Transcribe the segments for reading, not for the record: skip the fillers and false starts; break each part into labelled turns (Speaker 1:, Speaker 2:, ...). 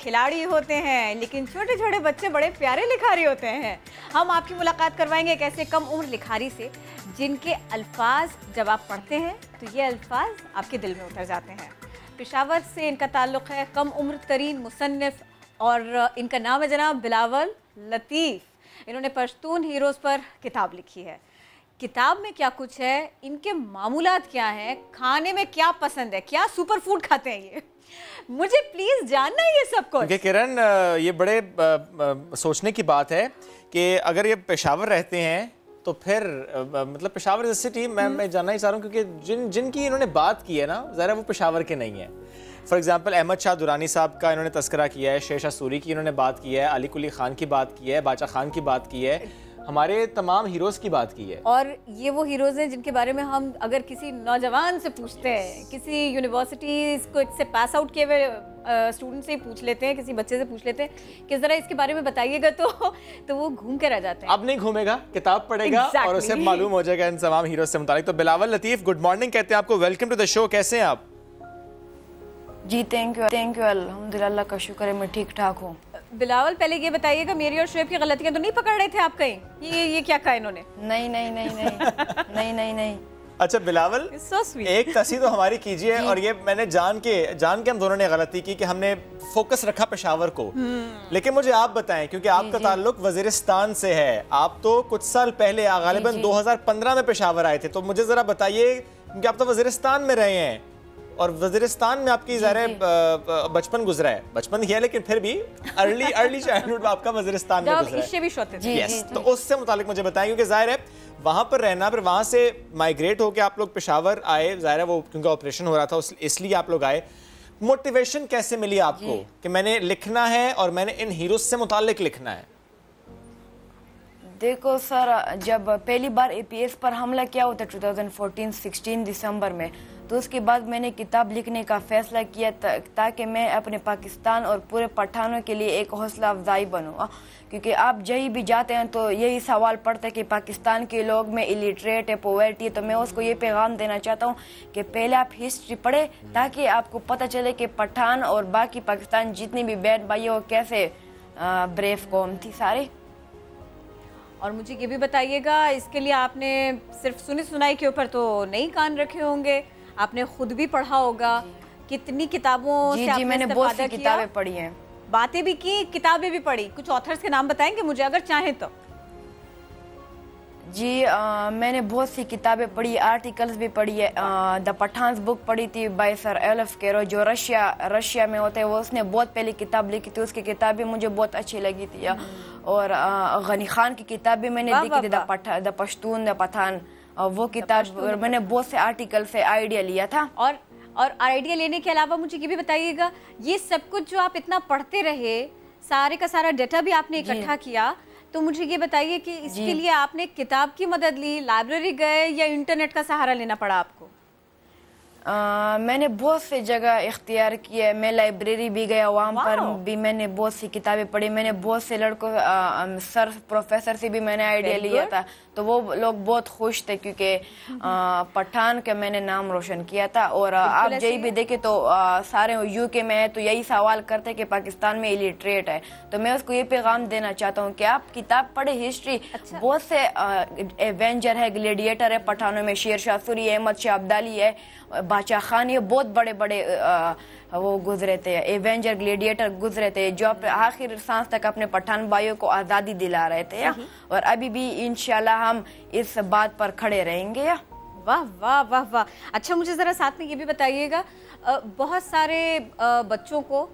Speaker 1: खिलाड़ी होते हैं, लेकिन छोटे छोटे बच्चे बड़े प्यारे लिखारी होते हैं। हम आपकी मुलाकात करवाएंगे एक ऐसे कम उम्र लिखारी से जिनके अल्फाज जब आप पढ़ते हैं तो ये अल्फाज आपके दिल में उतर जाते हैं। पेशावर से इनका ताल्लुक़ है, कम उम्र तरीन मुसन्निफ़, और इनका नाम है जनाब बिलावल लतीफ़। इन्होंने पश्तून हीरोज़ पर किताब लिखी है। किताब में क्या कुछ है, इनके मामूलात क्या हैं, खाने में क्या पसंद है, क्या सुपर फूड खाते हैं, ये मुझे प्लीज जानना है ये सब कुछ।
Speaker 2: किरण, ये बड़े सोचने की बात है कि अगर ये पेशावर रहते हैं तो फिर मतलब पेशावर इज सिटी, मैं जानना ही चाह रहा हूँ क्योंकि जिनकी इन्होंने बात की है ना, ज़रा वो पेशावर के नहीं है। फॉर एग्जांपल अहमद शाह दुरानी साहब का इन्होंने तस्करा किया है, शेर शाह सूरी की इन्होंने बात की है, अली कुली खान की बात की है, बादशाह खान की बात की है, हमारे तमाम हीरोज़ की बात की है।
Speaker 1: और ये वो हीरोज़ हैं जिनके बारे में हम अगर किसी नौजवान से पूछते हैं, किसी यूनिवर्सिटी को से पास आउट किए हुए स्टूडेंट से ही पूछ लेते हैं, किसी बच्चे से पूछ लेते हैं कि ज़रा इसके बारे में बताइएगा, तो वो घूम के रह जाते हैं।
Speaker 2: अब नहीं घूमेगा, किताब पढ़ेगा और उसे मालूम हो जाएगा इन तमाम हीरोज़ से मुतालिक। तो बिलावल लतीफ़, गुड मॉर्निंग कहते हैं आपको, वेलकम टू द शो। कैसे हैं आप?
Speaker 3: जी थैंक यू, अल्हम्दुलिल्लाह का शुक्र है, मैं ठीक ठाक हूँ।
Speaker 1: बिलावल, पहले ये बताइएगा, मेरी और शुएब की गलतियां तो नहीं पकड़ रहे थे आप कहीं? ये क्या कहा इन्होंने?
Speaker 3: नहीं।
Speaker 2: अच्छा बिलावल,
Speaker 1: so
Speaker 2: एक तस्वीर तो हमारी कीजिए। और ये मैंने जान के हम दोनों ने गलती की कि हमने फोकस रखा पेशावर को। लेकिन मुझे आप बताएं, क्योंकि आपका ताल्लुक वजीरिस्तान से है, आप तो कुछ साल पहले गालिबन 2015 में पेशावर आए थे, तो मुझे जरा बताइए, क्योंकि आप तो वजीरिस्तान में रहे हैं और वजीरिस्तान में आपकी ज़ाहिर बचपन गुजरा है, बचपन ही है लेकिन फिर भी अर्ली चाइल्डहुड आपका वजीरिस्तान में गुजरा है। यस, तो उससे मुतालिक मुझे बताएं, क्योंकि ज़ाहिर है वहाँ पर रहना, फिर वहाँ से माइग्रेट होकर आप लोग पेशावर आए, ज़ाहिर है वो क्योंकि ऑपरेशन हो रहा था इसलिए आप लोग आए। मोटिवेशन कैसे मिली आपको कि मैंने लिखना है और मैंने इन हीरोज़ से मुतालिक लिखना है?
Speaker 3: देखो सर, जब पहली बार APS पर हमला किया होता 2014-16 दिसंबर में, तो उसके बाद मैंने किताब लिखने का फैसला किया ताकि मैं अपने पाकिस्तान और पूरे पठानों के लिए एक हौसला अफजाई बनूँ। क्योंकि आप जहीं भी जाते हैं तो यही सवाल पड़ता है कि पाकिस्तान के लोग में इलिटरेट है, पोवर्टी है। तो मैं उसको ये पैगाम देना चाहता हूँ कि पहले आप हिस्ट्री पढ़े ताकि आपको पता चले कि पठान और बाकी पाकिस्तान जितनी भी बहन भाई हो कैसे ब्रेव कौम थी सारे।
Speaker 1: और मुझे ये भी बताइएगा, इसके लिए आपने सिर्फ सुनी सुनाई के ऊपर तो नहीं कान रखे होंगे, आपने खुद भी पढ़ा होगा। कितनी किताबों से आपने
Speaker 3: मैंने बहुत सी किताबें पढ़ी हैं,
Speaker 1: बातें भी की, किताबें भी पढ़ी। कुछ ऑथर्स के नाम बताएंगे मुझे अगर चाहें तो?
Speaker 3: जी मैंने बहुत सी किताबें पढ़ी, आर्टिकल्स भी पढ़ी है। द पठान्स बुक पढ़ी थी बाय सर एलफ कैरो, जो रशिया में होते हैं, वो उसने बहुत पहले किताब लिखी थी, उसकी किताब भी मुझे बहुत अच्छी लगी थी। और गनी खान की किताब भी मैंने देखी थी, द पश्तून द पठान, वो किताब मैंने बहुत से आर्टिकल से आइडिया लिया था।
Speaker 1: और आइडिया लेने के अलावा मुझे ये भी बताइएगा, ये सब कुछ जो आप इतना पढ़ते रहे, सारे का सारा डेटा भी आपने इकट्ठा किया, तो मुझे ये बताइए कि इसके लिए आपने किताब की मदद ली, लाइब्रेरी गए या इंटरनेट का सहारा लेना पड़ा आपको?
Speaker 3: मैंने बहुत सी जगह इख्तियार किया, मैं लाइब्रेरी भी गया, वहाँ पर भी मैंने बहुत सी किताबें पढ़ी। मैंने बहुत से लड़कों सर प्रोफेसर से भी मैंने आइडिया लिया था, तो वो लोग बहुत खुश थे क्योंकि पठान का मैंने नाम रोशन किया था। और आप यही भी देखे तो सारे UK में है तो यही सवाल करते कि पाकिस्तान में इलिटरेट है, तो मैं उसको ये पैगाम देना चाहता हूँ कि आप किताब पढ़े, हिस्ट्री। बहुत से एवेंजर है, ग्लेडिएटर है पठानों में, शेर शाह सूरी, अहमद शाह अब्दाली है, बादशाह खान, ये बहुत बड़े बड़े वो गुजरे थे, एवेंजर ग्लेडिएटर गुजरे थे, जो आखिर सांस तक अपने पठान भाइयों को आज़ादी दिला रहे थे। और अभी भी इंशाल्लाह हम इस बात पर खड़े रहेंगे।
Speaker 1: वाह वाह वाह वाह। अच्छा, मुझे ज़रा साथ में ये भी बताइएगा, बहुत सारे बच्चों को,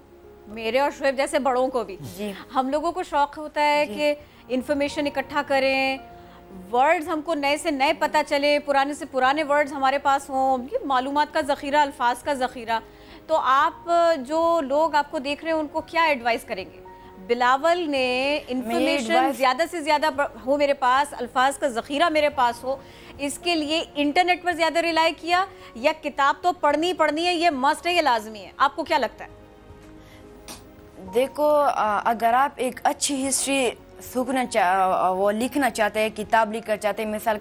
Speaker 1: मेरे और शुएब जैसे बड़ों को भी, हम लोगों को शौक़ होता है कि इंफॉर्मेशन इकट्ठा करें, वर्ड्स हमको नए से नए पता चले, पुराने से पुराने वर्ड्स हमारे पास हों, ये मालूमात का ज़ख़ीरा, अल्फाज का ज़ख़ीरा। तो आप जो लोग आपको देख रहे हैं उनको क्या एडवाइस करेंगे? बिलावल ने इंफॉर्मेशन ज़्यादा से ज़्यादा हो मेरे पास, अल्फाज का ज़ख़ीरा मेरे पास हो, इसके लिए इंटरनेट पर ज़्यादा रिलाई किया या किताब तो पढ़नी है, ये मस्ट है, ये लाजमी है? आपको क्या लगता है?
Speaker 3: देखो, अगर आप एक अच्छी हिस्ट्री वो लिखना चाहते हैं, किताब लिखना चाहते हैं मिसाल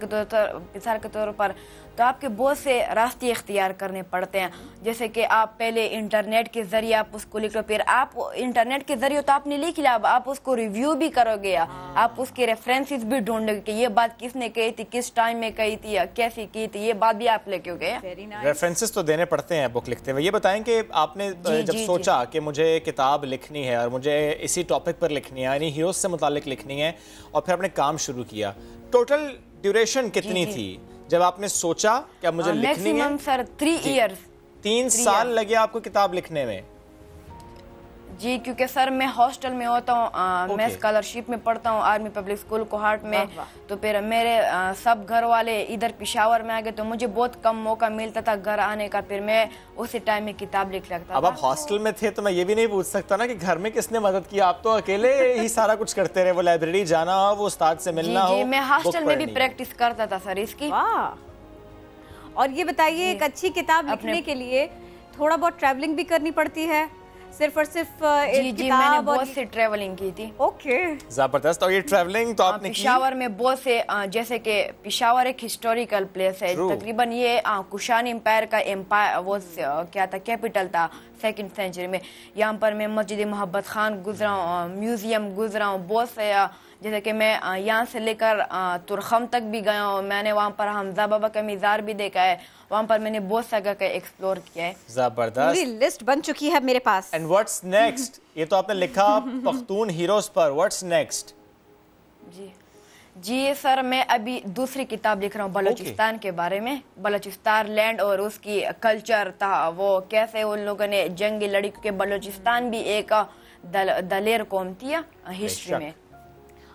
Speaker 3: के तौर पर, तो आपके बहुत से रास्ते इख्तियार करने पड़ते हैं। जैसे कि आप पहले इंटरनेट के ज़रिए आप उसको लिख लो, फिर आप इंटरनेट के ज़रिए तो आपने लिख लिया, अब आप उसको रिव्यू भी करोगे, आप उसके रेफरेंसेस भी ढूंढोगे कि ये बात किसने कही थी, किस टाइम में कही थी या कैसी की थी, ये बात भी आप लेके गए।
Speaker 2: रेफरेंसेस तो देने पड़ते हैं बुक लिखते हुए। ये बताएं कि आपने जब सोचा कि मुझे किताब लिखनी है और मुझे इसी टॉपिक पर लिखनी है, यानी हीरोज से मुतालिक लिखनी है, और फिर आपने काम शुरू किया, टोटल ड्यूरेशन कितनी थी जब आपने सोचा कि अब मुझे लिखनी है?
Speaker 3: मैक्सिमम सर 3 इयर्स,
Speaker 2: 3 साल लगे आपको किताब लिखने में?
Speaker 3: जी, क्योंकि सर मैं हॉस्टल में होता हूँ, मैं स्कॉलरशिप में पढ़ता हूँ आर्मी पब्लिक स्कूल कोहाट में, तो फिर मेरे सब घर वाले इधर पेशावर में आ गए, तो मुझे बहुत कम मौका मिलता था घर आने का, फिर मैं उसी टाइम में किताब लिख लगता।
Speaker 2: अब आप हॉस्टल में थे तो मैं ये भी नहीं पूछ सकता ना कि घर में किसने मदद की, आप तो अकेले ही सारा कुछ करते रहे, वो लाइब्रेरी जाना हो, वो उस्ताद से मिलना हो।
Speaker 3: मैं हॉस्टल में भी प्रैक्टिस करता था सर इसकी।
Speaker 1: और ये बताइए, एक अच्छी किताब लिखने के लिए थोड़ा बहुत ट्रैवलिंग भी करनी पड़ती है, सिर्फ और सिर्फ
Speaker 3: जी मैंने बहुत से ट्रैवलिंग की थी।
Speaker 1: ओके,
Speaker 2: जबरदस्त। और ये ट्रैवलिंग तो आपने
Speaker 3: पेशावर में बहुत से, जैसे कि पेशावर एक हिस्टोरिकल प्लेस है, तकरीबन ये कुशान एम्पायर का एम्पायर वो क्या था, कैपिटल था 2nd सेंचुरी में। यहाँ पर मैं मस्जिद मोहब्बत खान गुजरा हूँ, म्यूजियम गुजरा हूँ, बहुत से, जैसे कि मैं यहाँ से लेकर तुरखम तक भी गया हूँ, मैंने वहाँ पर हमजा बाबा का मीज़ार भी देखा है, वहाँ पर मैंने बहुत सा जगह एक्सप्लोर किया है।
Speaker 2: जबरदस्त,
Speaker 1: पूरी लिस्ट बन चुकी है मेरे पास।
Speaker 2: And what's next? ये तो आपने लिखा पख्तून हीरोज पर, व्हाट्स नेक्स्ट?
Speaker 3: जी सर, मैं अभी दूसरी किताब लिख रहा हूँ बलूचिस्तान के बारे में, बलूचिस्तान लैंड और उसकी कल्चर था, वो कैसे उन लोगों ने जंगी लड़ी, क्योंकि बलूचिस्तान भी एक दलेर कौम थी हिस्ट्री में।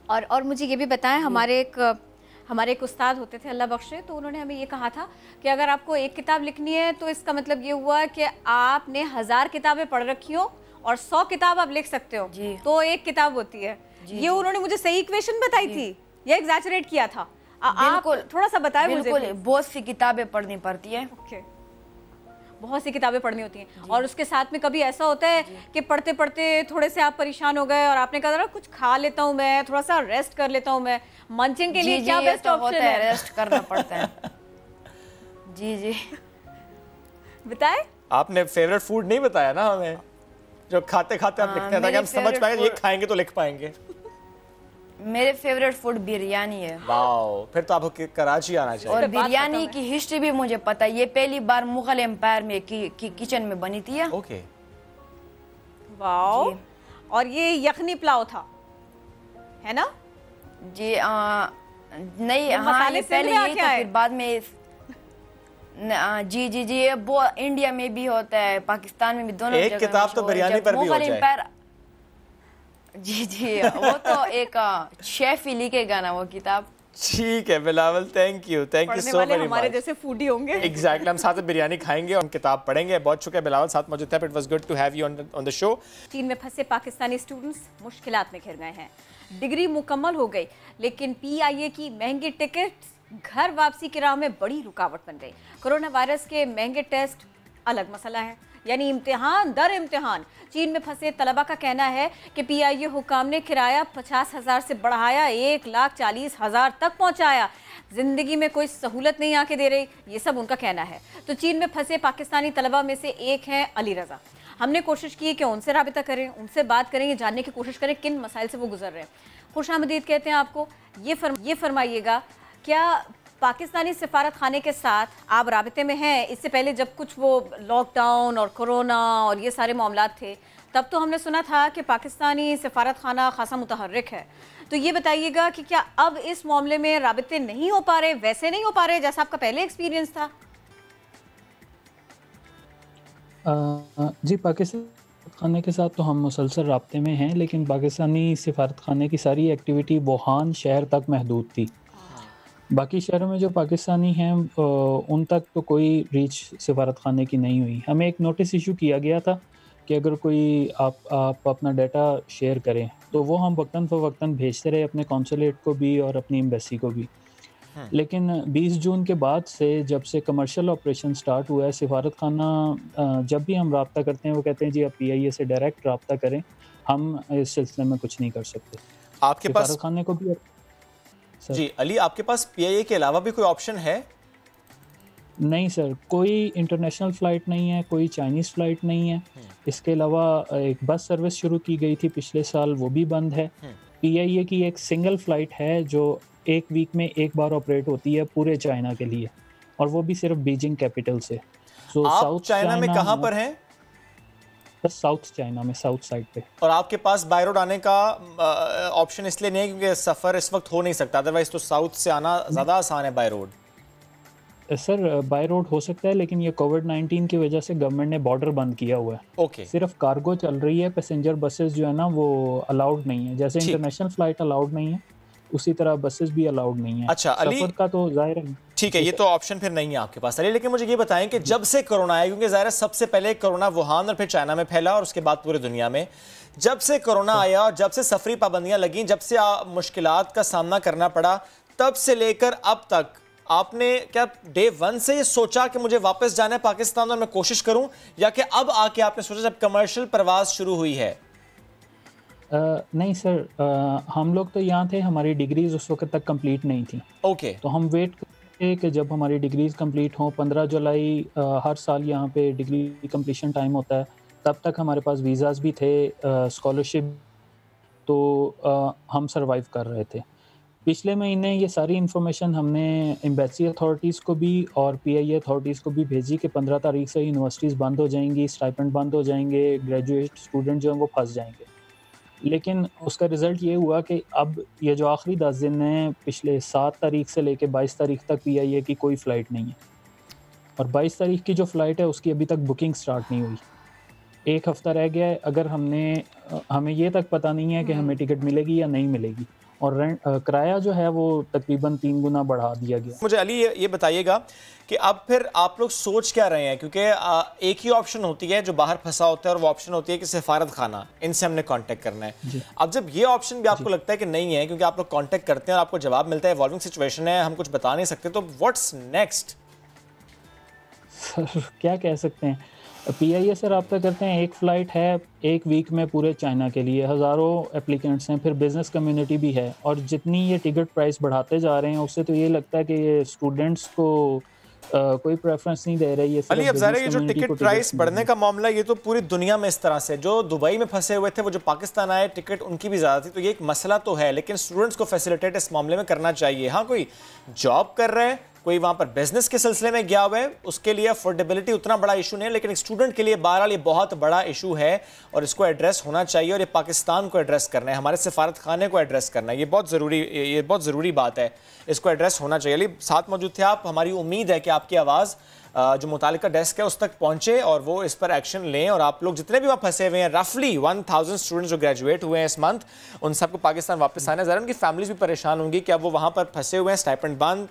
Speaker 1: और मुझे ये भी बताएं, हमारे एक उस्ताद होते थे, अल्लाह बख्शे, तो उन्होंने हमें ये कहा था कि अगर आपको एक किताब लिखनी है तो इसका मतलब ये हुआ कि आपने 1000 किताबें पढ़ रखी हो और 100 किताब आप लिख सकते हो, तो एक किताब होती है। ये उन्होंने मुझे सही इक्वेशन बताई थी या एग्जैजरेट किया था? आप थोड़ा सा बताएं मुझे।
Speaker 3: बिल्कुल, बहुत सी किताबें पढ़नी पड़ती है।
Speaker 1: बहुत सी किताबें पढ़नी होती हैं, और उसके साथ में कभी ऐसा होता है कि पढ़ते पढ़ते थोड़े से आप परेशान हो गए और आपने कहा कुछ खा लेता हूँ मैं, थोड़ा सा रेस्ट कर लेता हूँ मैं। मंचिंग के लिए क्या बेस्ट ऑप्शन है?
Speaker 3: रेस्ट करना पड़ता है। जी
Speaker 1: बताएं।
Speaker 2: आपने फेवरेट फूड नहीं बताया ना हमें, जो खाते खाते आप लिखते हैं, ताकि हम समझ पाएंगे ये खाएंगे तो लिख पाएंगे।
Speaker 3: मेरे फेवरेट फूड बिरयानी है।
Speaker 2: वाओ, फिर तो आपको कराची आना चाहिए।
Speaker 3: और बिरयानी की हिस्ट्री भी मुझे पता है, ये पहली बार मुगल एम्पायर में किचन में बनी थी।
Speaker 2: Okay,
Speaker 1: wow. और ये यखनी पुलाव था, है ना?
Speaker 3: जी नहीं, हाँ ये पहले ये था, फिर बाद में जी वो इंडिया में भी होता है, पाकिस्तान में भी, दोनों जगह।
Speaker 2: एक किताब तो बिरयानी पर भी हो जाए।
Speaker 3: जी वो तो एक शेफ ही लिखेगा ना वो किताब।
Speaker 2: ठीक है Bilawal, thank you so very much.
Speaker 1: हमारे जैसे फूडी होंगे।
Speaker 2: एग्जैक्टली, हम साथ में बिरयानी खाएंगे और किताब पढ़ेंगे। बहुत शुक्रिया बिलावल, साथ मौजूद थे। It was good to have you on the show.
Speaker 1: चीन में फंसे पाकिस्तानी स्टूडेंट्स मुश्किलात में घिर गए हैं। डिग्री मुकम्मल हो गई, लेकिन PIA की महंगी टिकट घर वापसी की राह में बड़ी रुकावट बन गई। कोरोना वायरस के महंगे टेस्ट अलग मसला है, यानी इम्तिहान दर इम्तिहान। चीन में फंसे तलबा का कहना है कि PIA हुकाम ने किराया 50,000 से बढ़ाया 1,40,000 तक पहुंचाया। जिंदगी में कोई सहूलत नहीं आके दे रही, ये सब उनका कहना है। तो चीन में फंसे पाकिस्तानी तलबा में से एक हैं अली रजा। हमने कोशिश की कि उनसे राबिता करें, उनसे बात करें, ये जानने की कोशिश करें किन मसाइल से वो गुजर रहे हैं। खुशामदीद कहते हैं आपको। ये फरमाइएगा, क्या पाकिस्तानी सिफारत खाने के साथ आप राबिते में हैं? इससे पहले जब कुछ वो लॉकडाउन और कोरोना और ये सारे मामलात थे, तब तो हमने सुना था कि पाकिस्तानी सिफारत खाना खासा मुतहर्रिक है। तो ये बताइएगा कि क्या अब इस मामले में राबिते नहीं हो पा रहे, वैसे नहीं हो पा रहे जैसा आपका पहले एक्सपीरियंस था?
Speaker 4: जी, पाकिस्तान खाने के साथ तो हम मुसलसल राब्ते में हैं, लेकिन पाकिस्तानी सिफारत खाने की सारी एक्टिविटी वुहान शहर तक महदूद थी। बाकी शहरों में जो पाकिस्तानी हैं उन तक तो कोई रीच सिफारत खाने की नहीं हुई। हमें एक नोटिस इशू किया गया था कि अगर कोई आप अपना डाटा शेयर करें तो वो हम वक्तन फ़वक्तन भेजते रहे अपने कॉन्सुलेट को भी और अपनी एम्बेसी को भी। लेकिन 20 जून के बाद से, जब से कमर्शियल ऑपरेशन स्टार्ट हुआ है, सिफारत खाना जब भी हम रब्ता करते हैं वो कहते हैं जी आप PIA से डायरेक्ट रब्ता करें, हम इस सिलसिले में कुछ नहीं कर सकते।
Speaker 2: आपके पास
Speaker 4: खाने को भी
Speaker 2: जी अली, आपके पास पीआईए के अलावा भी कोई ऑप्शन है?
Speaker 4: नहीं सर, कोई इंटरनेशनल फ़्लाइट नहीं है, कोई चाइनीज़ फ़्लाइट नहीं है। इसके अलावा एक बस सर्विस शुरू की गई थी पिछले साल, वो भी बंद है। पीआईए की एक सिंगल फ़्लाइट है जो एक वीक में एक बार ऑपरेट होती है पूरे चाइना के लिए, और वो भी सिर्फ बीजिंग कैपिटल से।
Speaker 2: आप साउथ चाइना में कहाँ पर हैं?
Speaker 4: बस साउथ चाइना में, साउथ साइड पे।
Speaker 2: और आपके पास बाय रोड आने का ऑप्शन इसलिए नहीं है क्योंकि सफ़र इस वक्त हो नहीं सकता, अदरवाइज तो साउथ से आना ज़्यादा आसान है by road.
Speaker 4: Sir by road हो सकता है, लेकिन ये कोविड-19 की वजह से गवर्नमेंट ने बॉर्डर बंद किया हुआ है।
Speaker 2: ओके।
Speaker 4: सिर्फ कार्गो चल रही है, पैसेंजर बसेस जो है ना वो अलाउड नहीं है। जैसे इंटरनेशनल फ्लाइट अलाउड नहीं है, उसी तरह बसेस भी अलाउड नहीं है।
Speaker 2: अच्छा अली,
Speaker 4: सफर का तो जाहिर है
Speaker 2: ठीक है, ये तो ऑप्शन फिर नहीं है आपके पास अली। लेकिन मुझे ये बताएं कि जब से कोरोना आया, क्योंकि ज़ाहिर है सबसे पहले कोरोना वुहान और फिर चाइना में फैला और उसके बाद पूरी दुनिया में, जब से कोरोना आया और जब से सफरी पाबंदियां लगीं, जब से मुश्किलात का सामना करना पड़ा, तब से लेकर अब तक आपने क्या डे वन से ये सोचा कि मुझे वापस जाना है पाकिस्तान और मैं कोशिश करूं, या कि अब आके आपने सोचा जब कमर्शियल परवाज शुरू हुई है?
Speaker 4: नहीं सर, हम लोग तो यहाँ थे, हमारी डिग्रीज उस वक्त तक कंप्लीट नहीं थी।
Speaker 2: ओके।
Speaker 4: तो हम वेट करते थे कि जब हमारी डिग्रीज कंप्लीट हों। 15 जुलाई हर साल यहाँ पे डिग्री कंप्लीशन टाइम होता है, तब तक हमारे पास वीज़ाज़ भी थे, स्कॉलरशिप, तो हम सर्वाइव कर रहे थे। पिछले महीने ये सारी इन्फॉर्मेशन हमने एम्बेसी अथॉरिटीज़ को भी और पीआईए अथॉरिटीज़ को भी भेजी कि 15 तारीख से यूनिवर्सिटीज़ बंद हो जाएंगी, स्टाइपेंड बंद हो जाएंगे, ग्रेजुएट स्टूडेंट जो हैं वो फंस जाएंगे। लेकिन उसका रिज़ल्ट ये हुआ कि अब ये जो आखिरी 10 दिन हैं, पिछले 7 तारीख से लेके 22 तारीख तक पीआईए की कोई फ़्लाइट नहीं है, और 22 तारीख की जो फ़्लाइट है उसकी अभी तक बुकिंग स्टार्ट नहीं हुई। एक हफ़्ता रह गया है। अगर हमें ये तक पता नहीं है कि हमें टिकट मिलेगी या नहीं मिलेगी, और किराया जो है वो तकरीबन 3 गुना बढ़ा दिया गया।
Speaker 2: मुझे अली ये बताइएगा कि अब फिर आप लोग सोच क्या रहे हैं, क्योंकि एक ही ऑप्शन होती है जो बाहर फंसा होता है, और वो ऑप्शन होती है कि सफारत खाना, इनसे हमने कांटेक्ट करना है। अब जब ये ऑप्शन भी आपको लगता है कि नहीं है, क्योंकि आप लोग कांटेक्ट करते हैं और आपको जवाब मिलता है इवॉल्विंग सिचुएशन है, हम कुछ बता नहीं सकते, तो व्हाट्स नेक्स्ट?
Speaker 4: सर क्या कह सकते हैं, पीआईए से रब्ता करते हैं, एक फ़्लाइट है एक वीक में पूरे चाइना के लिए, हज़ारों एप्लीकेंट्स हैं, फिर बिज़नेस कम्युनिटी भी है, और जितनी ये टिकट प्राइस बढ़ाते जा रहे हैं उससे तो ये लगता है कि ये स्टूडेंट्स को कोई प्रेफरेंस नहीं दे रही है।
Speaker 2: अली अब ज़रा ये जो टिकट प्राइस बढ़ने का मामला, ये तो पूरी दुनिया में इस तरह से, जो दुबई में फंसे हुए थे वो जो पाकिस्तान आए, टिकट उनकी भी ज़्यादा थी, तो ये एक मसला तो है, लेकिन स्टूडेंट्स को फैसिलिटेट इस मामले में करना चाहिए। हाँ, कोई जॉब कर रहे हैं, कोई वहाँ पर बिजनेस के सिलसिले में गया हुआ है, उसके लिए अफोर्डेबिलिटी उतना बड़ा इशू नहीं है, लेकिन एक स्टूडेंट के लिए बहरहाल ये बहुत बड़ा इशू है और इसको एड्रेस होना चाहिए, और ये पाकिस्तान को एड्रेस करना है, हमारे सफारत खाने को एड्रेस करना है, ये बहुत ज़रूरी बात है, इसको एड्रेस होना चाहिए। अली साथ मौजूद थे आप, हमारी उम्मीद है कि आपकी आवाज़ जो मुतालिका डेस्क है उस तक पहुंचे और वो इस पर एक्शन लें, और आप लोग जितने भी वहाँ फंसे हुए हैं, रफली 1000 स्टूडेंट्स जो ग्रेजुएट हुए हैं इस मंथ, उन सबको पाकिस्तान वापस आना है। ज़रा उनकी फैमिलीज भी परेशान होंगी कि अब वो वहाँ पर फंसे हुए हैं, स्टाइपेंड बंद,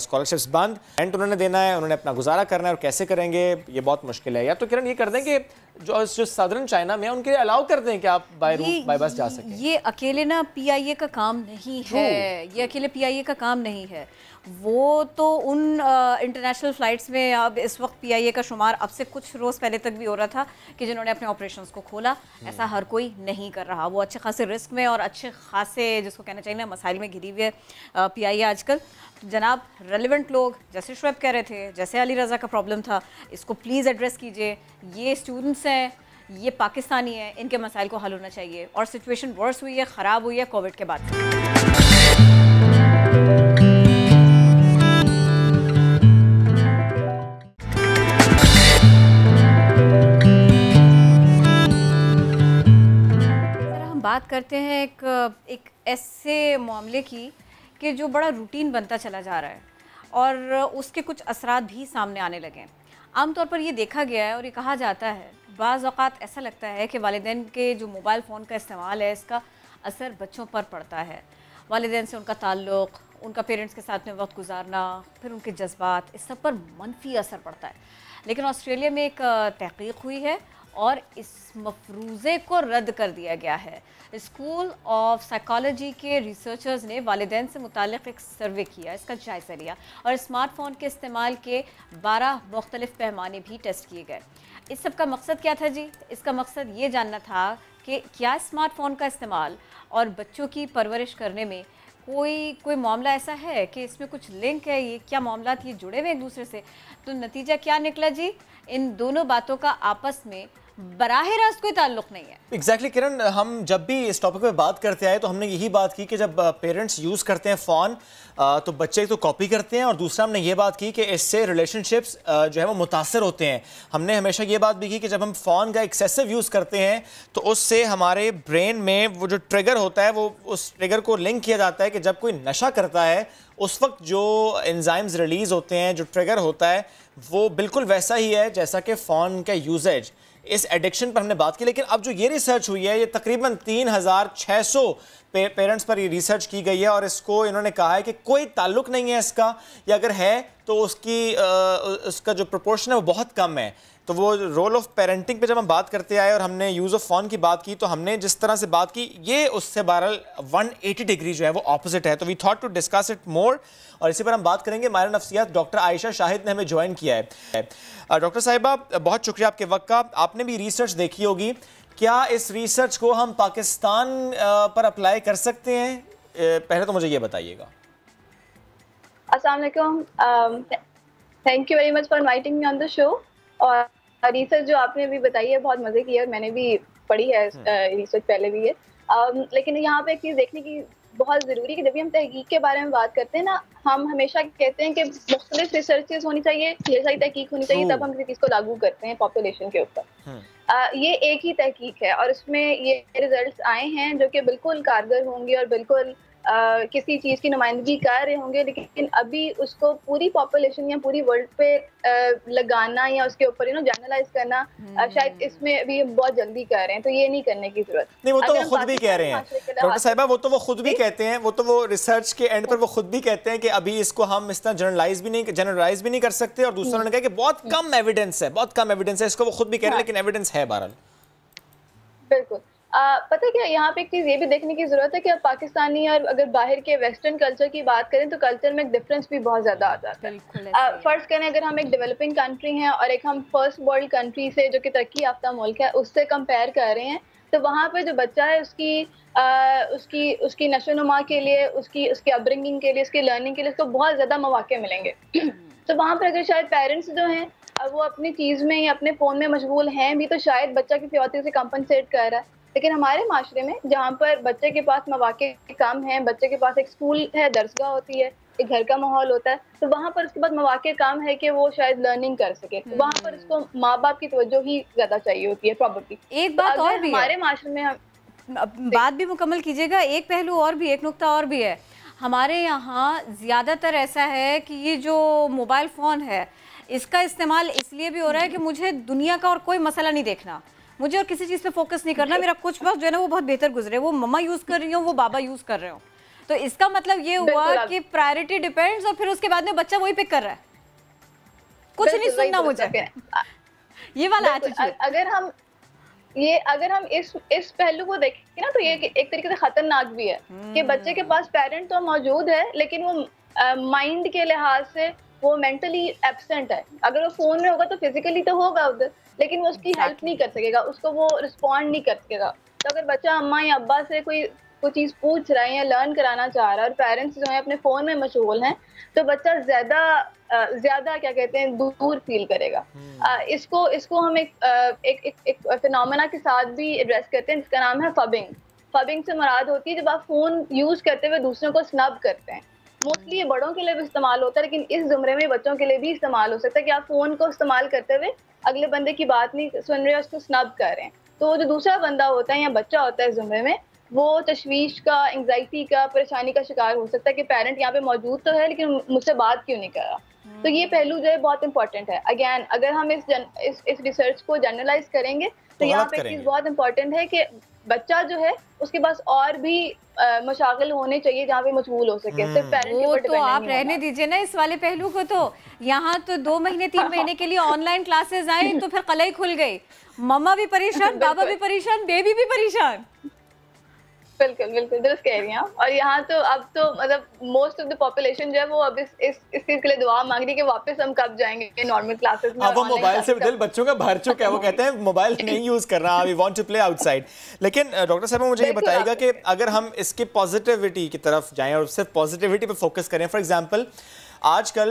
Speaker 2: स्कॉलरशिप्स बंद, रेंट उन्होंने देना है, उन्होंने अपना गुजारा करना है, और कैसे करेंगे ये बहुत मुश्किल है। या तो किरण ये कर दें कि जो सदर्न चाइना में उनके लिए अलाउ कर दें कि आप बाय बस जा सकें।
Speaker 1: ये अकेले ना पीआईए का काम नहीं है, ये अकेले पीआईए का काम नहीं है, वो तो उन इंटरनेशनल फ़्लाइट्स में अब इस वक्त पीआईए का शुमार अब से कुछ रोज़ पहले तक भी हो रहा था कि जिन्होंने अपने ऑपरेशंस को खोला, ऐसा हर कोई नहीं कर रहा। वो अच्छे खासे रिस्क में और अच्छे खासे जिसको कहना चाहिए ना मसाइल में घिरी हुई है पीआईए आजकल। तो जनाब रेलिवेंट लोग जैसे शुएब कह रहे थे, जैसे अली रज़ा का प्रॉब्लम था, इसको प्लीज़ एड्रेस कीजिए। ये स्टूडेंट्स हैं, ये पाकिस्तानी हैं, इनके मसाइल को हल होना चाहिए, और सिचुएशन वर्स हुई है, ख़राब हुई है कोविड के बाद। बात करते हैं एक ऐसे मामले की कि जो बड़ा रूटीन बनता चला जा रहा है और उसके कुछ असरात भी सामने आने लगे हैं। आमतौर पर ये देखा गया है और ये कहा जाता है, बाज़ औक़ात ऐसा लगता है कि वालिदैन के जो मोबाइल फ़ोन का इस्तेमाल है, इसका असर बच्चों पर पड़ता है। वालिदैन से उनका ताल्लुक़, उनका पेरेंट्स के साथ में वक्त गुजारना, फिर उनके जज्बात, इस सब पर मनफी असर पड़ता है। लेकिन ऑस्ट्रेलिया में एक तहक़ीक़ हुई है और इस मफरूज़े को रद्द कर दिया गया है। स्कूल ऑफ साइकोलॉजी के रिसर्चर्स ने वालिदैन से मुताल्लिक़ एक सर्वे किया, इसका जायज़ा लिया, और स्मार्टफ़ोन के इस्तेमाल के 12 मुख्तलिफ़ पैमाने भी टेस्ट किए गए। इस सब का मकसद क्या था जी? इसका मकसद ये जानना था कि क्या स्मार्टफोन का इस्तेमाल और बच्चों की परवरिश करने में कोई मामला ऐसा है कि इसमें कुछ लिंक है, ये क्या मामला ये जुड़े हुए एक दूसरे से? तो नतीजा क्या निकला जी? इन दोनों बातों का आपस में बराह रास्त कोई ताल्लुक नहीं है।
Speaker 2: एग्जैक्टली किरण, हम जब भी इस टॉपिक पे बात करते आए तो हमने यही बात की कि जब पेरेंट्स यूज़ करते हैं फ़ोन तो बच्चे तो कॉपी करते हैं, और दूसरा हमने ये बात की कि इससे रिलेशनशिप्स जो है वो मुतासर होते हैं। हमने हमेशा ये बात भी की कि जब हम फ़ोन का एक्सेसिव यूज़ करते हैं तो उससे हमारे ब्रेन में वो जो ट्रिगर होता है वो उस ट्रिगर को लिंक किया जाता है कि जब कोई नशा करता है उस वक्त जो एंजाइम्स रिलीज़ होते हैं, जो ट्रिगर होता है वो बिल्कुल वैसा ही है जैसा कि फ़ोन का यूजेज। इस एडिक्शन पर हमने बात की, लेकिन अब जो ये रिसर्च हुई है ये तकरीबन 3600 पेरेंट्स पर ये रिसर्च की गई है, और इसको इन्होंने कहा है कि कोई ताल्लुक नहीं है इसका, या अगर है तो उसका जो प्रोपोर्शन है वो बहुत कम है। तो वो रोल ऑफ पेरेंटिंग पे जब हम बात करते आए और हमने यूज़ ऑफ फ़ोन की बात की तो हमने जिस तरह से बात की ये उससे बहरहाल 180 डिग्री जो है वो ऑपोजिट है। तो we thought to discuss it more, और इसी पर हम बात करेंगे। माहिर नफ्सियात डॉक्टर आयशा शाहिद ने हमें ज्वाइन किया है। डॉक्टर साहिबा, बहुत शुक्रिया आपके वक्त का। आपने भी रिसर्च देखी होगी, क्या इस रिसर्च को हम पाकिस्तान पर अप्लाई कर सकते हैं? पहले तो मुझे ये बताइएगा।
Speaker 5: अस्सलाम वालेकुम, thank you very much for inviting me on the show. और रिसर्च जो आपने अभी बताई है बहुत मज़े की है, मैंने भी पढ़ी है रिसर्च पहले भी है। लेकिन यहाँ पे एक चीज़ देखने की बहुत ज़रूरी है कि जब भी हम तहकीक के बारे में बात करते हैं ना, हम हमेशा कहते हैं कि मुख्तलिफ रिसर्चेस होनी चाहिए, ढेर सारी तहकीक होनी चाहिए, तब हम किसी चीज़ को लागू करते हैं पॉपुलेशन के ऊपर। ये एक ही तहकीक है और इसमें ये रिजल्ट्स आए हैं जो कि बिल्कुल कारगर होंगे और बिल्कुल किसी चीज़ की नुमाइंदगी कर रहे होंगे, लेकिन अभी उसको पूरी पॉपुलेशन या पूरी वर्ल्ड पे लगाना या उसके ऊपर जनरलाइज करना शायद इसमें अभी बहुत जल्दी कर रहे हैं, तो ये नहीं करने की जरूरत
Speaker 2: नहीं। वो तो वो खुद भी कह रहे हैं डॉक्टर साहिबा, वो तो वो खुद भी कहते हैं, वो रिसर्च के एंड पर वो खुद भी कहते हैं कि अभी इसको हम इस तरह जनरलाइज भी नहीं कर सकते, और दूसरा उन्होंने कहा कि बहुत कम एविडेंस है, इसको वो खुद भी कह रहे हैं, लेकिन एविडेंस है बहरहाल।
Speaker 5: बिल्कुल। पता है क्या, यहाँ पे एक चीज़ ये भी देखने की ज़रूरत है कि अब पाकिस्तानी और अगर बाहर के वेस्टर्न कल्चर की बात करें तो कल्चर में एक डिफरेंस भी बहुत ज़्यादा आ जाता है। फर्स्ट करें, अगर हम एक डेवलपिंग कंट्री हैं और एक हम फर्स्ट वर्ल्ड कंट्री से जो कि तरक्की याफ्ता मुल्क है उससे कंपेयर कर रहे हैं, तो वहाँ पे जो बच्चा है उसकी नशोनुमा के लिए, उसकी अपब्रिंगिंग के लिए, उसकी लर्निंग के लिए उसको बहुत ज़्यादा मौके मिलेंगे। तो वहाँ पर अगर शायद पेरेंट्स जो हैं वो अपनी चीज़ में या अपने फ़ोन में मशगूल हैं भी, तो शायद बच्चा किसी और चीज़ से कंपनसेट कर रहा है। लेकिन हमारे माशरे में जहाँ पर बच्चे के पास मौके कम हैं, बच्चे के पास एक स्कूल है, दरसगाह होती है, एक घर का माहौल होता है, तो वहाँ पर उसके पास मौके कम है कि वो शायद लर्निंग कर सके, तो वहाँ पर उसको माँ बाप की तवज्जो ही ज़्यादा चाहिए होती है प्रॉपर्टी।
Speaker 1: एक बात और भी
Speaker 5: हमारे माशरे में
Speaker 1: बात भी मुकम्मल कीजिएगा, एक पहलू और भी, एक नुक्ता और भी है। हमारे यहाँ ज़्यादातर ऐसा है कि ये जो मोबाइल फ़ोन है इसका इस्तेमाल इसलिए भी हो रहा है कि मुझे दुनिया का और कोई मसला नहीं देखना, मुझे और किसी चीज़ पे फोकस नहीं करना, मेरा कुछ वक्त जो है ना वो बहुत बेहतर गुजरे, वो मम्मा यूज़ कर रही हो, वो बाबा यूज़ कर रहे हो। तो इसका मतलब ये हुआ कि प्रायोरिटी डिपेंड्स, और फिर उसके बाद में बच्चा वही पिक कर रहा है, कुछ नहीं सुनना मुझे, ये वाला एटीट्यूड।
Speaker 5: अगर हम इस पहलू को देखें ना, तो ये एक तरीके से खतरनाक भी है कि बच्चे के पास पेरेंट तो मौजूद है लेकिन वो माइंड के लिहाज से वो मेंटली एब्सेंट है। अगर वो फोन में होगा तो फिजिकली तो होगा उधर, लेकिन वो उसकी हेल्प नहीं कर सकेगा, उसको वो रिस्पॉन्ड नहीं कर सकेगा। तो अगर बच्चा अम्मा या अब्बा से कोई चीज़ पूछ रहा है या लर्न कराना चाह रहा है और पेरेंट्स जो है अपने फ़ोन में मशगूल हैं, तो बच्चा ज़्यादा क्या कहते हैं दूर फील करेगा। इसको हम एक फिनोमेना के साथ भी एड्रेस करते हैं जिसका नाम है फबिंग। फबिंग से मुराद होती है जब आप फ़ोन यूज़ करते हुए दूसरों को स्नब करते हैं। मोस्टली ये बड़ों के लिए भी इस्तेमाल होता है, लेकिन इस ज़ुमरे में बच्चों के लिए भी इस्तेमाल हो सकता है कि आप फ़ोन को इस्तेमाल करते हुए अगले बंदे की बात नहीं सुन रहे, उसको स्नब कर रहे हैं। तो जो दूसरा बंदा होता है या बच्चा होता है इस ज़ुमरे में, वो तशवीश का, एंग्जाइटी का, परेशानी का शिकार हो सकता है कि पेरेंट यहाँ पे मौजूद तो है लेकिन मुझसे बात क्यों नहीं कर रहा। तो ये पहलू जो है बहुत इंपॉर्टेंट है। अगेन, अगर हम इस रिसर्च को जनरलाइज करेंगे तो यहाँ पे एक चीज़ बहुत इंपॉर्टेंट है कि बच्चा जो है उसके पास और भी मशागिल होने चाहिए जहाँ पे मशगूल हो सके, सिर्फ पेरेंट के ऊपर डिपेंड नहीं होना।
Speaker 1: आप रहने दीजिए ना इस वाले पहलू को, तो यहाँ तो 2 महीने 3 महीने के लिए ऑनलाइन क्लासेस आई तो फिर कलाई खुल गई, मम्मा भी परेशान, बाबा भी परेशान, बेबी भी परेशान।
Speaker 5: बिल्कुल बिल्कुल दुरुस्त कह रही हैं आप। और यहाँ तो अब तो मतलब मोस्ट ऑफ द पॉपुलेशन जो है वो अब इस चीज के लिए दुआ मांग रही है कि वापस हम कब जाएंगे नॉर्मल क्लासेस में।
Speaker 2: अब वो मोबाइल से दिल बच्चों का भर चुका है, वो कहते हैं मोबाइल नहीं यूज कर रहा, we want to play outside. लेकिन डॉक्टर साहब मुझे ये बताइएगा कि अगर हम इसके पॉजिटिविटी की तरफ जाएं और सिर्फ पॉजिटिविटी पे फोकस करें, फॉर एग्जांपल आजकल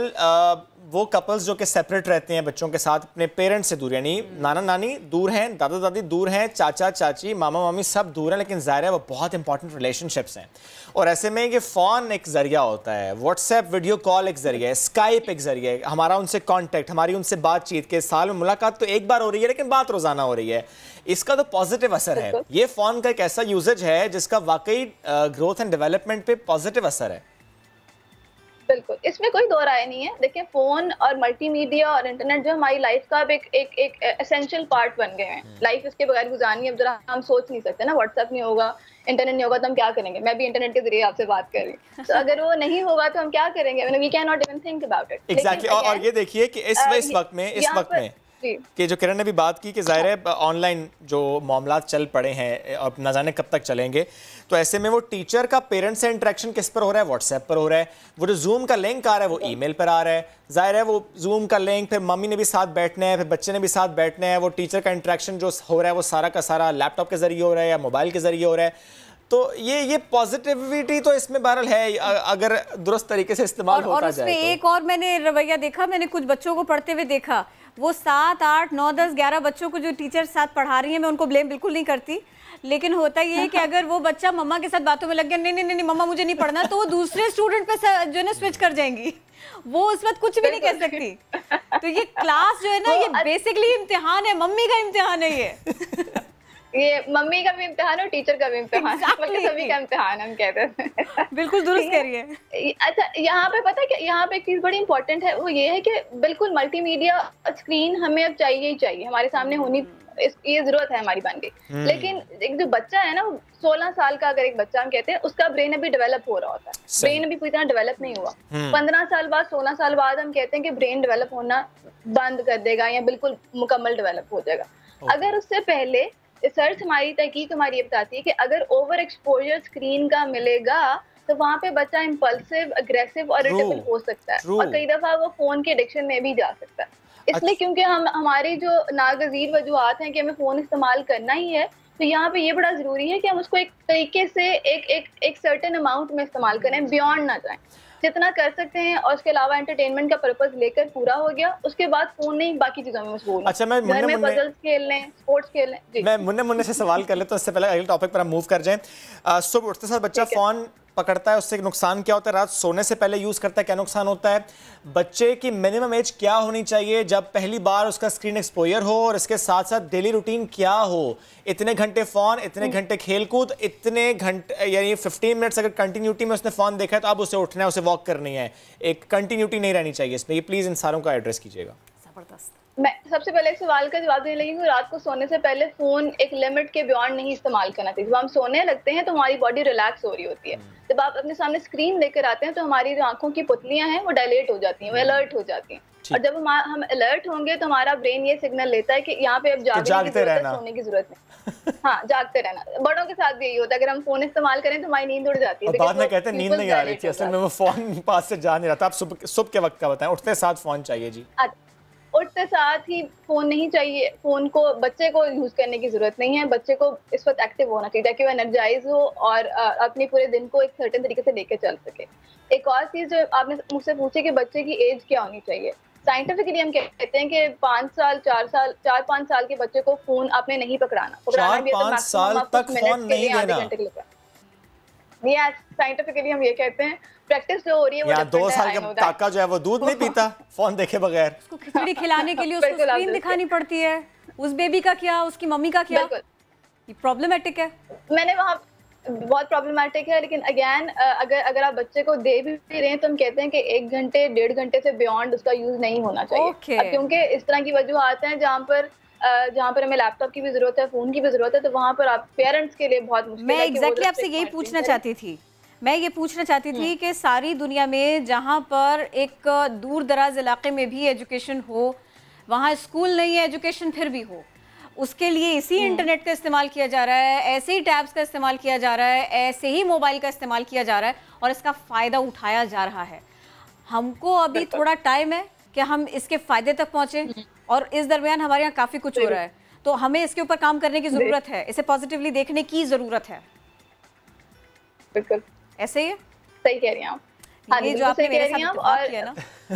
Speaker 2: वो कपल्स जो कि सेपरेट रहते हैं बच्चों के साथ, अपने पेरेंट्स से दूर, यानी नाना नानी दूर हैं, दादा दादी दूर हैं, चाचा चाची मामा मामी सब दूर हैं, लेकिन ज़ाहिर है वो बहुत इंपॉर्टेंट रिलेशनशिप्स हैं। और ऐसे में ये फ़ोन एक ज़रिया होता है, व्हाट्सएप वीडियो कॉल एक ज़रिया है, स्काइप एक ज़रिया है, हमारा उनसे कॉन्टैक्ट, हमारी उनसे बातचीत के साल में मुलाकात तो एक बार हो रही है लेकिन बात रोज़ाना हो रही है। इसका तो पॉजिटिव असर है, ये फ़ोन का एक ऐसा यूजेज है जिसका वाकई ग्रोथ एंड डेवलपमेंट पे पॉजिटिव असर है।
Speaker 5: बिल्कुल, इसमें कोई दो राय नहीं है। देखिए फोन और मल्टीमीडिया और इंटरनेट जो हमारी लाइफ का अब एक एसेंशियल पार्ट बन गए हैं। लाइफ इसके बगैर गुजारनी अब जरा हम सोच नहीं सकते ना। व्हाट्सएप नहीं होगा, इंटरनेट नहीं होगा तो हम क्या करेंगे? मैं भी इंटरनेट के जरिए आपसे बात कर रही हूँ, तो अगर वो नहीं होगा तो हम क्या करेंगे? We can not even think about it.
Speaker 2: Exactly. और ये देखिए कि इस वक्त में कि जो किरण ने भी बात की कि ज़ाहिर है ऑनलाइन जो मामलात चल पड़े हैं और न जाने कब तक चलेंगे, तो ऐसे में वो टीचर का पेरेंट्स से इंटरेक्शन किस पर हो रहा है? व्हाट्सएप पर हो रहा है। वो जो जूम का लिंक आ रहा है वो ईमेल पर आ रहा है। ज़ाहिर है वो जूम का लिंक फिर मम्मी ने भी साथ बैठना है, फिर बच्चे ने भी साथ बैठना है। वो टीचर का इंटरेक्शन जो हो रहा है वो सारा का सारा लैपटॉप के जरिए हो रहा है या मोबाइल के जरिए हो रहा है। तो ये पॉजिटिविटी तो इसमें बहरहाल है अगर दुरुस्त तरीके से इस्तेमाल होता जाए।
Speaker 1: और एक और मैंने रवैया देखा, मैंने कुछ बच्चों को पढ़ते हुए देखा, वो 7, 8, 9, 10, 11 बच्चों को जो टीचर साथ पढ़ा रही है, मैं उनको ब्लेम बिल्कुल नहीं करती, लेकिन होता ये है कि अगर वो बच्चा मम्मा के साथ बातों में लग गया, नहीं नहीं नहीं मम्मा मुझे नहीं पढ़ना, तो वो दूसरे स्टूडेंट पे जो है ना स्विच कर जाएंगी, वो उस वक्त कुछ भी नहीं कह सकती। तो ये क्लास जो है ना, ये बेसिकली इम्तिहान है, मम्मी का इम्तिहान है
Speaker 5: ये मम्मी का भी इम्तिहान और टीचर का भी इम्तिहान, सभी का इम्तिहान हम कहते हैं।
Speaker 1: बिल्कुल दुरुस्त कह रही है।
Speaker 5: अच्छा, यहाँ पे पता है कि यहाँ पे एक चीज बड़ी इंपॉर्टेंट है, वो ये है कि बिल्कुल मल्टीमीडिया स्क्रीन हमें अब चाहिए ही चाहिए, हमारे सामने होनी, ये जरूरत है हमारी बन गई। लेकिन एक जो बच्चा है ना, 16 साल का अगर एक बच्चा हम कहते हैं, उसका ब्रेन अभी डेवलप हो रहा होता है, ब्रेन अभी पूरी तरह डेवलप नहीं हुआ। 15 साल बाद 16 साल बाद हम कहते हैं कि ब्रेन डेवलप होना बंद कर देगा या बिल्कुल मुकम्मल डेवलप हो जाएगा। अगर उससे पहले रिसर्च हमारी तहकीक हमारी ये बताती है कि अगर ओवर एक्सपोजर स्क्रीन का मिलेगा तो वहाँ पे बच्चा इम्पल्सिव, अग्रेसिव और इरिटेबल हो सकता है, और कई दफा वो फोन के एडिक्शन में भी जा सकता है। इसलिए क्योंकि हमारी जो नागजीर वजूहात हैं कि हमें फोन इस्तेमाल करना ही है, तो यहाँ पे ये बड़ा जरूरी है कि हम उसको एक तरीके से एक सर्टेन अमाउंट में इस्तेमाल करें, बियॉन्ड ना जाएं, जितना कर सकते हैं। और उसके अलावा एंटरटेनमेंट का पर्पस लेकर पूरा हो गया, उसके बाद फोन नहीं, बाकी चीजों में मशगूल।
Speaker 2: अच्छा, मैं
Speaker 5: घर में पजल्स खेल लें, स्पोर्ट्स खेल लें। मैं
Speaker 2: मुन्ने से सवाल कर लेता हूं, इससे पहले अगले टॉपिक पर हम मूव कर जाएं। सुबह उठते साथ बच्चा फोन पकड़ता है, उससे नुकसान क्या होता है? रात सोने से पहले यूज करता है, क्या नुकसान होता है? बच्चे की मिनिमम एज क्या होनी चाहिए जब पहली बार उसका स्क्रीन एक्सपोजर हो? और इसके साथ साथ डेली रूटीन क्या हो? इतने घंटे फोन, इतने घंटे खेलकूद, इतने घंटे यानी 15 मिनट्स अगर कंटिन्यूटी में उसने फोन देखा है तो अब उसे उठना है, उसे वॉक करनी है, एक कंटिन्यूटी नहीं रहनी चाहिए इसमें। ये प्लीज इन सारों का एड्रेस कीजिएगा।
Speaker 1: जबरदस्त।
Speaker 5: मैं सबसे पहले एक सवाल का जवाब देने लगी कि रात को सोने से पहले फोन एक लिमिट के बियॉन्ड नहीं इस्तेमाल करना चाहिए। जब हम सोने लगते हैं तो हमारी बॉडी रिलैक्स हो रही होती है। जब आप अपने सामने स्क्रीन लेकर आते हैं तो हमारी जो आंखों की पुतलियां हैं वो डायलेट हो जाती हैं, वो अलर्ट हो जाती हैं। और जब हम अलर्ट होंगे तो हमारा ब्रेन ये सिग्नल लेता है कि यहाँ पे अब जागते रहना, सोने की जरूरत नहीं। हाँ, जागते रहना। बड़ों के साथ भी यही होता है, अगर हम फोन इस्तेमाल करें तो हमारी नींद उड़ जाती है।
Speaker 2: बाद में कहते हैं नींद नहीं आ रही थी, असल में वो फोन पास से जा नहीं रहा था। आप सुबह के वक्त का बताएं, उठते साथ फोन चाहिए जी?
Speaker 5: उठते साथ ही फोन नहीं चाहिए। फोन को बच्चे को यूज करने की जरूरत नहीं है, बच्चे को इस वक्त एक्टिव होना चाहिए ताकि वो एनर्जाइज हो और अपने पूरे दिन को एक सर्टेन तरीके से लेकर चल सके। एक और चीज जो आपने मुझसे पूछी कि बच्चे की एज क्या होनी चाहिए, साइंटिफिकली हम कहते हैं कि 5 साल 4-5 साल के बच्चे को फोन आपने नहीं पकड़ाना।
Speaker 2: 4-5 साल तक फोन नहीं देना।
Speaker 5: साइंटिफिकली हम ये कहते हैं। प्रैक्टिस जो हो रही है वो
Speaker 2: 2 साल का काका जो है वो दूध नहीं पीता फोन देखे बगैर।
Speaker 1: उसको खिचड़ी खिलाने के लिए उसको स्क्रीन दिखानी पड़ती है। उस बेबी का क्या, उसकी मम्मी का क्या, ये प्रॉब्लमेटिक है।
Speaker 5: मैंने वहाँ बहुत प्रॉब्लमेटिक है, लेकिन अगेन अगर आप बच्चे को दे भी रहे हैं तो हम कहते हैं कि 1 घंटे 1.5 घंटे से बियॉन्ड उसका यूज नहीं होना चाहिए। क्योंकि इस तरह की वजूहात हैं जहाँ पर हमें लैपटॉप की भी जरूरत है, फोन की भी जरूरत है, तो वहाँ पर आप पेरेंट्स के लिए बहुत मुश्किल है।
Speaker 1: मैं एग्जैक्टली आपसे यही पूछना चाहती थी। मैं ये पूछना चाहती थी कि सारी दुनिया में जहाँ पर एक दूर दराज इलाके में भी एजुकेशन हो, वहाँ स्कूल नहीं है, एजुकेशन फिर भी हो, उसके लिए इसी इंटरनेट का इस्तेमाल किया जा रहा है, ऐसे ही टैब्स का इस्तेमाल किया जा रहा है, ऐसे ही मोबाइल का इस्तेमाल किया जा रहा है और इसका फ़ायदा उठाया जा रहा है। हमको अभी थोड़ा टाइम है कि हम इसके फ़ायदे तक पहुँचें और इस दरमियान हमारे यहाँ काफ़ी कुछ हो रहा है, तो हमें इसके ऊपर काम करने की ज़रूरत है, इसे पॉजिटिवली देखने की ज़रूरत है।
Speaker 5: बिल्कुल
Speaker 1: ऐसे ही है,
Speaker 5: सही कह रही हैं आप। हाँ,
Speaker 1: ये जो आपने मेरे साथ
Speaker 5: और
Speaker 1: किया ना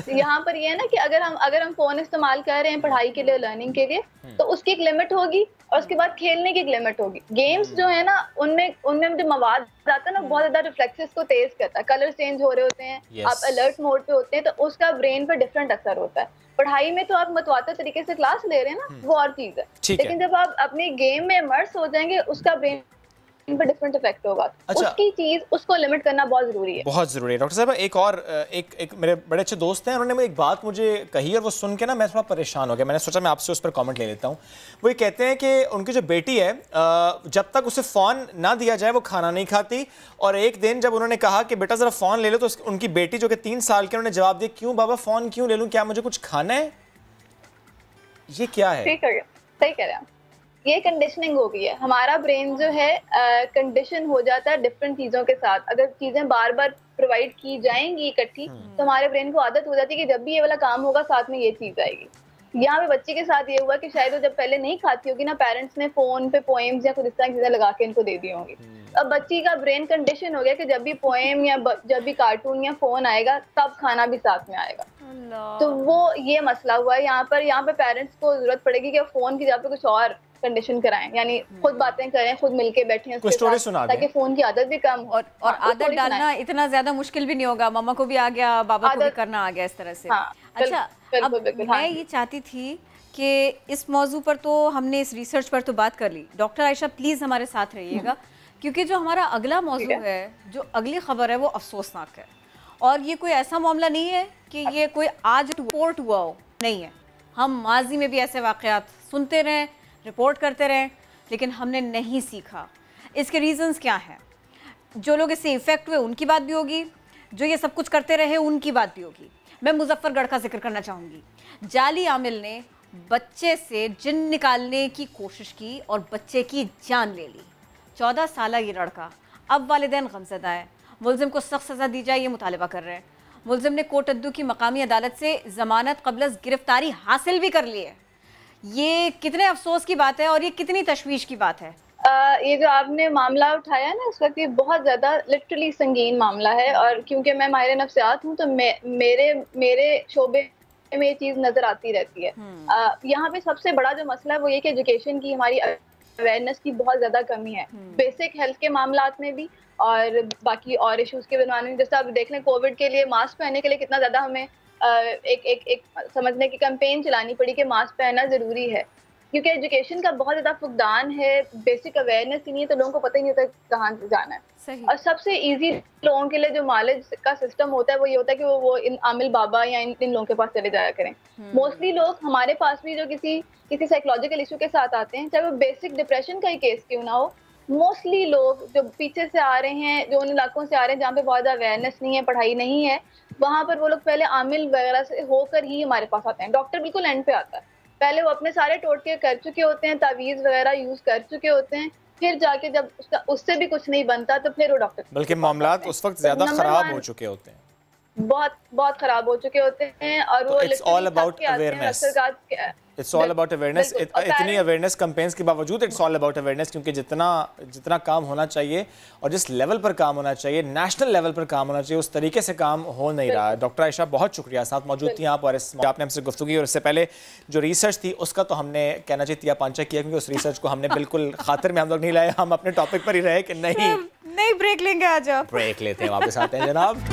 Speaker 5: यहाँ पर ये है ना कि अगर हम फ़ोन इस्तेमाल कर रहे हैं पढ़ाई के लिए, लर्निंग के लिए, तो उसकी एक लिमिट होगी और उसके बाद खेलने की एक लिमिट होगी। गेम्स जो है ना उनमें जो मवाद आता है ना बहुत ज़्यादा रिफ्लेक्सेस को तेज करता है, कलर चेंज हो रहे होते हैं, आप अलर्ट मोड पे होते हैं, तो उसका ब्रेन पर डिफरेंट असर होता है। पढ़ाई में तो आप मतवातर तरीके से क्लास ले रहे हैं ना, वो और चीज़ है, लेकिन जब आप अपने गेम में इमर्स हो जाएंगे उसका ब्रेन पर डिफरेंट इफेक्ट होगा।
Speaker 2: अच्छा,
Speaker 5: उसकी चीज उसको लिमिट करना बहुत जरूरी है, बहुत
Speaker 2: जरूरी है। डॉक्टर साहब एक मेरे बड़े अच्छे दोस्त हैं, उन्होंने एक बात मुझे कही और वो सुन के ना मैं थोड़ा परेशान हो गया। मैंने सोचा मैं आपसे उस पर कमेंट ले लेता हूँ। वो ये कहते हैं कि उनकी जो बेटी है जब तक उसे फ़ोन ना दिया जाए वो खाना नहीं खाती, और एक दिन जब उन्होंने कहा कि बेटा ज़रा फ़ोन ले लो, तो उनकी बेटी जो कि 3 साल की, उन्होंने जवाब दिया क्यों बाबा फ़ोन क्यों ले लूँ, क्या मुझे कुछ खाना है? ये क्या है?
Speaker 5: सही कह रहे हैं। ये कंडीशनिंग हो गई है, हमारा ब्रेन जो है कंडीशन हो जाता है डिफरेंट चीज़ों के साथ। अगर चीज़ें बार बार प्रोवाइड की जाएंगी इकट्ठी तो हमारे ब्रेन को आदत हो जाती है कि जब भी ये वाला काम होगा साथ में ये चीज़ आएगी। यहाँ पे बच्चे के साथ ये हुआ कि शायद वो जब पहले नहीं खाती होगी ना, पेरेंट्स ने फ़ोन पे पोएम्स या कुछ इस तरह की चीज़ें लगा के इनको दे दी होंगी। अब बच्ची का ब्रेन कंडीशन हो गया कि जब भी पोएम या जब भी कार्टून या फ़ोन आएगा तब खाना भी साथ में आएगा। तो वो ये मसला हुआ है। यहाँ पे पेरेंट्स को जरूरत पड़ेगी कि फ़ोन की जगह पे कुछ और कंडीशन कराएं, यानी खुद बातें करें, खुद मिलके बैठें उसके साथ, ताकि फोन की आदत भी कम हो।
Speaker 1: और आदत डालना इतना ज्यादा मुश्किल भी नहीं होगा, मम्मा को भी आ गया, बाबा को भी करना आ गया इस तरह से। अच्छा, अब मैं ये चाहती थी कि इस मौजू पर तो हमने इस रिसर्च पर तो बात कर ली। डॉक्टर आयशा प्लीज हमारे साथ रहिएगा, क्योंकि जो हमारा अगला मौजू है, जो अगली खबर है वो अफसोसनाक है। और ये कोई ऐसा मामला नहीं है कि ये कोई आज रिपोर्ट हुआ हो, नहीं है। हम माजी में भी ऐसे वाक़यात सुनते रहे, रिपोर्ट करते रहें, लेकिन हमने नहीं सीखा। इसके रीजंस क्या हैं? जो लोग इससे इफ़ेक्ट हुए उनकी बात भी होगी, जो ये सब कुछ करते रहे उनकी बात भी होगी। मैं मुजफ्फरगढ़ का जिक्र करना चाहूँगी। जाली आमिल ने बच्चे से जिन निकालने की कोशिश की और बच्चे की जान ले ली। 14 साल ये लड़का। अब वालिदैन गमज़दा है, मुलजिम को सख्त सज़ा दी जाए ये मुतालबा कर रहे हैं। मुलजिम ने कोटद्दू की मकामी अदालत से ज़मानत क़ब्ल गिरफ्तारी हासिल भी कर ली है। ये कितने अफसोस की बात है और ये कितनी तशवीश की बात है।
Speaker 5: ये जो आपने मामला उठाया ना इस वक्त, ये बहुत ज़्यादा लिटरली संगीन मामला है। और क्योंकि मैं माहिर नफ्सियात हूँ तो मेरे शोबे में ये चीज़ नज़र आती रहती है। यहाँ पे सबसे बड़ा जो मसला है वो ये कि एजुकेशन की, हमारी अवेयरनेस की बहुत ज़्यादा कमी है, बेसिक हेल्थ के मामलात में भी और बाकी और इशूज़ के बनवाने में। जैसे आप देख लें, कोविड के लिए मास्क पहनने के लिए कितना ज़्यादा हमें एक समझने की कैंपेन चलानी पड़ी कि मास्क पहनना ज़रूरी है, क्योंकि एजुकेशन का बहुत ज़्यादा फुकदान है। बेसिक अवेयरनेस ही नहीं है तो लोगों को पता ही नहीं होता कहाँ जाना है। सही। और सबसे इजी लोगों के लिए जो नॉलेज का सिस्टम होता है वो ये होता है कि वो इन आमिल बाबा या इन लोगों के पास चले जाया करें। मोस्टली लोग हमारे पास भी जो किसी साइकोलॉजिकल इशू के साथ आते हैं, चाहे वो बेसिक डिप्रेशन का ही केस क्यों ना हो, मोस्टली लोग जो पीछे से आ रहे हैं, जो उन इलाकों से आ रहे हैं जहाँ पे बहुत ज़्यादा अवेयरनेस नहीं है, पढ़ाई नहीं है, वहाँ पर वो लोग पहले आमिल वगैरह से होकर ही हमारे पास आते हैं। डॉक्टर बिल्कुल एंड पे आता है, पहले वो अपने सारे टोटके कर चुके होते हैं, तावीज़ वगैरह यूज़ कर चुके होते हैं, फिर जाके जब उससे भी कुछ नहीं बनता तो फिर वो डॉक्टर,
Speaker 2: बल्कि मामलात उस वक्त ज़्यादा ख़राब हो चुके होते हैं,
Speaker 5: बहुत ख़राब हो चुके होते हैं। और वो
Speaker 2: it's all about awareness, it's all about awareness. इतनी अवेयरनेस कैंपेन्स के बावजूद इट्स ऑल अबाउट अवेयरनेस, क्योंकि जितना काम होना चाहिए और जिस लेवल पर काम होना चाहिए, नेशनल लेवल पर काम होना चाहिए, उस तरीके से काम हो नहीं रहा है। डॉक्टर आयशा बहुत शुक्रिया, साथ मौजूद थी आप और आपने हमसे गुफ्तगू की। और इससे पहले जो रिसर्च थी उसका तो हमने कहना चाहिए तिया पांचा किया, क्योंकि उस रिसर्च को हमने बिल्कुल खातिर में हम लोग नहीं लाए, हम अपने टॉपिक पर ही रहे कि नहीं
Speaker 1: ब्रेक लेंगे, आज
Speaker 2: ब्रेक लेते हैं, वापस आते हैं जनाब।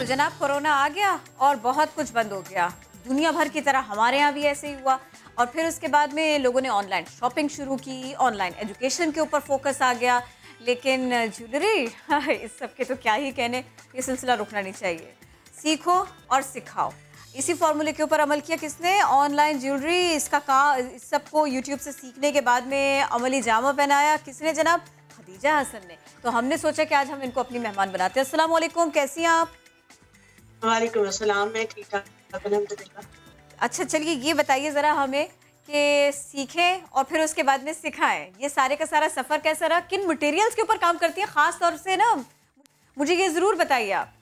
Speaker 1: जनाब कोरोना आ गया और बहुत कुछ बंद हो गया, दुनिया भर की तरह हमारे यहाँ भी ऐसे ही हुआ। और फिर उसके बाद में लोगों ने ऑनलाइन शॉपिंग शुरू की, ऑनलाइन एजुकेशन के ऊपर फोकस आ गया। लेकिन ज्वेलरी इस सब के तो क्या ही कहने, ये सिलसिला रुकना नहीं चाहिए। सीखो और सिखाओ, इसी फॉर्मूले के ऊपर अमल किया किसने? ऑनलाइन ज्वेलरी, इस सबको यूट्यूब से सीखने के बाद में अमली जामा पहनाया किसने जनाब? खदीजा हसन ने। तो हमने सोचा कि आज हम इनको अपनी मेहमान बनाते हैं। अस्सलाम वालेकुम, कैसी हैं आप?
Speaker 6: वालेकुम अस्सलाम, मैं ठीक ठाक अल्हम्दुलिल्लाह।
Speaker 1: अच्छा चलिए ये बताइए ज़रा हमें कि सीखें और फिर उसके बाद में सिखाएं, ये सारे का सारा सफ़र कैसा रहा? किन मटेरियल्स के ऊपर काम करती हैं ख़ास तौर से ना, मुझे ये ज़रूर बताइए आप।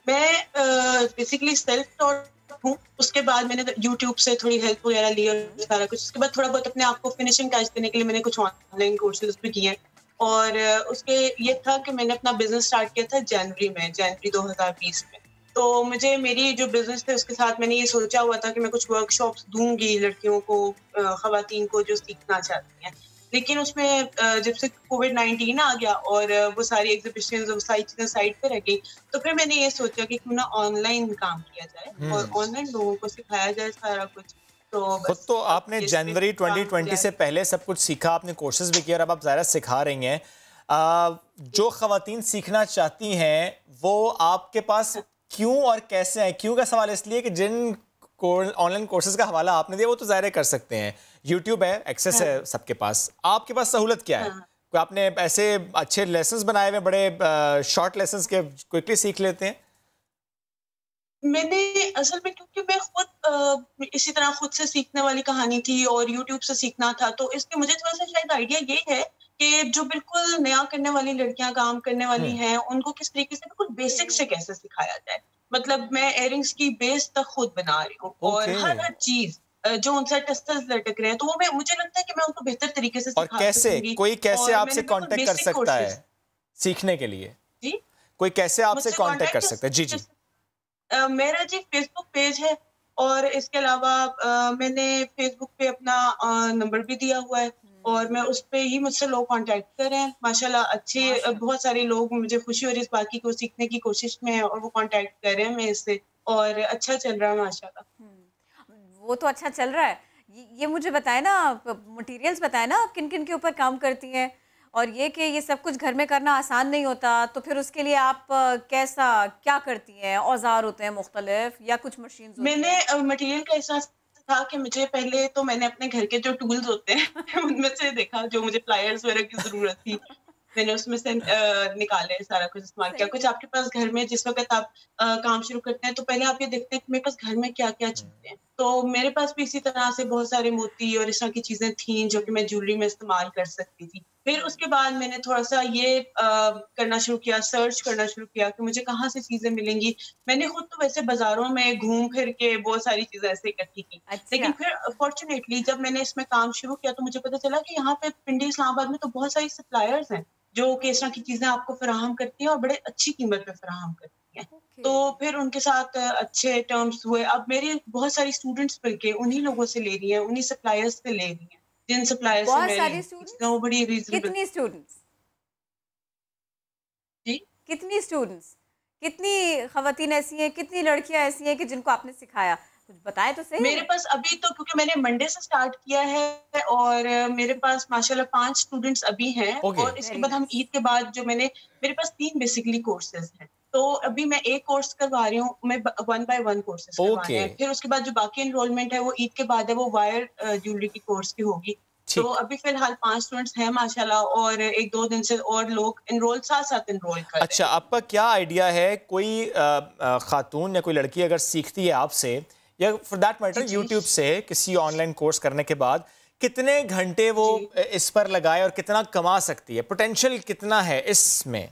Speaker 6: मैं बेसिकली सेल्फ टॉट हूँ, उसके बाद मैंने यूट्यूब से थोड़ी हेल्प वगैरह ली और सारा कुछ। उसके बाद थोड़ा बहुत अपने आप को फिनिशिंग टच देने के लिए मैंने कुछ ऑनलाइन कोर्सेज भी किए और उसके ये था कि मैंने अपना बिजनेस स्टार्ट किया था जनवरी 2020 में। तो मुझे मेरी जो बिजनेस थे उसके साथ मैंने ये सोचा हुआ था कि मैं कुछ वर्कशॉप्स दूंगी लड़कियों को, ख़वातीन को जो सीखना चाहती हैं। लेकिन उसमें जब से कोविड-19 आ गया और वो सारी एग्जीबिशंस और सारी चीज़ें साइड पे रह गई, तो फिर मैंने ये सोचा कि क्यों ना ऑनलाइन काम किया जाए और ऑनलाइन लोगों को सिखाया जाए सारा कुछ। तो
Speaker 2: खुद तो आपने जनवरी 2020 से पहले सब कुछ सीखा, आपने कोर्सेज भी किया और अब आप ज़ाहिर सिखा रही हैं। जो ख़वातीन सीखना चाहती हैं वो आपके पास क्यों और कैसे हैं? क्यों का सवाल इसलिए कि जिन ऑनलाइन कोर्सेज का हवाला आपने दिया वो तो ज़ाहिर कर सकते हैं, यूट्यूब है, एक्सेस है सबके पास। आपके पास सहूलत क्या है? कोई आपने ऐसे अच्छे लेसन्स बनाए हुए, बड़े शॉर्ट लेसन्स के क्विकली सीख लेते हैं?
Speaker 6: मैंने असल में, क्योंकि मैं खुद इसी तरह खुद से सीखने वाली कहानी थी और यूट्यूब से सीखना था, तो इसके मुझे थोड़ा सा शायद आइडिया ये है कि जो बिल्कुल नया करने वाली लड़कियां, काम करने वाली हैं, उनको किस तरीके से बिल्कुल बेसिक से कैसे सिखाया जाए। मतलब मैं इयरिंग्स की बेस तक खुद बना रही हूँ और हर चीज जो उनसे टस्टर्स लटक रहे हैं, तो वो मुझे लगता है कि मैं उनको बेहतर तरीके से
Speaker 2: और कैसे कोई कैसे आपसे कांटेक्ट कर सकता है सीखने के लिए?
Speaker 6: जी,
Speaker 2: कोई कैसे आपसे कांटेक्ट कर सकता है? जी जी।
Speaker 6: मेरा जी फेसबुक पेज है और इसके अलावा मैंने फेसबुक पे अपना नंबर भी दिया हुआ है और मैं उस पे ही मुझसे लोग कांटेक्ट कर रहे हैं। माशाल्लाह अच्छे बहुत सारे लोग, मुझे खुशी हो रही है इस बात की, को सीखने की कोशिश में है और वो कांटेक्ट कर रहे हैं मेरे से और अच्छा चल रहा है माशाल्लाह।
Speaker 1: वो तो अच्छा चल रहा है। ये मुझे बताए ना, मटेरियल्स बताए ना आप किन किन के ऊपर काम करती हैं, और ये कि ये सब कुछ घर में करना आसान नहीं होता, तो फिर उसके लिए आप क्या करती हैं? औजार होते हैं मुख्तलिफ या कुछ मशीन?
Speaker 6: मैंने मटेरियल का एहसास था कि मुझे पहले तो मैंने अपने घर के जो टूल्स होते हैं उनमें से देखा, जो मुझे प्लायर्स वगैरह की जरूरत थी, मैंने उसमें से निकाले, सारा कुछ इस्तेमाल किया। कुछ आपके पास घर में जिस वक्त आप काम शुरू करते हैं तो पहले आप ये देखते हैं कि मेरे पास घर में क्या क्या चीजें हैं। तो मेरे पास भी इसी तरह से बहुत सारे मोती और इस तरह की चीजें थी जो कि मैं ज्वेलरी में इस्तेमाल कर सकती थी। फिर उसके बाद मैंने थोड़ा सा ये करना शुरू किया, सर्च करना शुरू किया कि मुझे कहाँ से चीजें मिलेंगी। मैंने खुद तो वैसे बाजारों में घूम फिर के बहुत सारी चीजें ऐसे इकट्ठी की। लेकिन फिर फॉर्चुनेटली जब मैंने इसमें काम शुरू किया तो मुझे पता चला कि यहाँ पे पिंडी इस्लामाबाद में तो बहुत सारी सप्लायर्स हैं जो कि इस तरह की चीजें आपको फराहम करती हैं और बड़े अच्छी कीमत पे फराहम करती हैं। तो फिर उनके साथ अच्छे टर्म्स हुए। अब मेरी बहुत सारी स्टूडेंट्स मिलके उन्हीं लोगों से ले रही हैं, उन्हीं सप्लायर्स से ले रही हैं, जिन सप्लायर्स से मेरी वो बड़ी रीजनेबल।
Speaker 1: कितनी स्टूडेंट्स?
Speaker 6: जी,
Speaker 1: कितनी स्टूडेंट्स, कितनी खवातीन ऐसी हैं, कितनी लड़कियां ऐसी हैं कि जिनको आपने सिखाया? कुछ बताए तो सही।
Speaker 6: मेरे पास अभी तो, क्योंकि मैंने मंडे से स्टार्ट किया है और मेरे पास माशाल्लाह 5 स्टूडेंट्स अभी हैं और इसके बाद हम ईद के बाद जो मेरे पास 3 बेसिकली कोर्सेज हैं। तो अभी मैं एक कोर्स करवा रही हूँ, मैं 1 by 1 कोर्सेज करवा रही हूँ। फिर उसके बाद जो बाकी एनरोलमेंट है वो ईद के बाद है, वो वायर ज्वेलरी की कोर्स की होगी। तो अभी फिलहाल 5 स्टूडेंट्स हैं माशाल्लाह और 1-2 दिन से और लोग साथ एनरोल कर रहे हैं।
Speaker 2: अच्छा, आपका क्या आइडिया है? कोई खातून या कोई लड़की अगर सीखती है आपसे या फॉर दैट मैटर यूट्यूब से किसी ऑनलाइन कोर्स करने के बाद, कितने घंटे वो इस पर लगाए और कितना कमा सकती है? पोटेंशियल कितना है इसमें?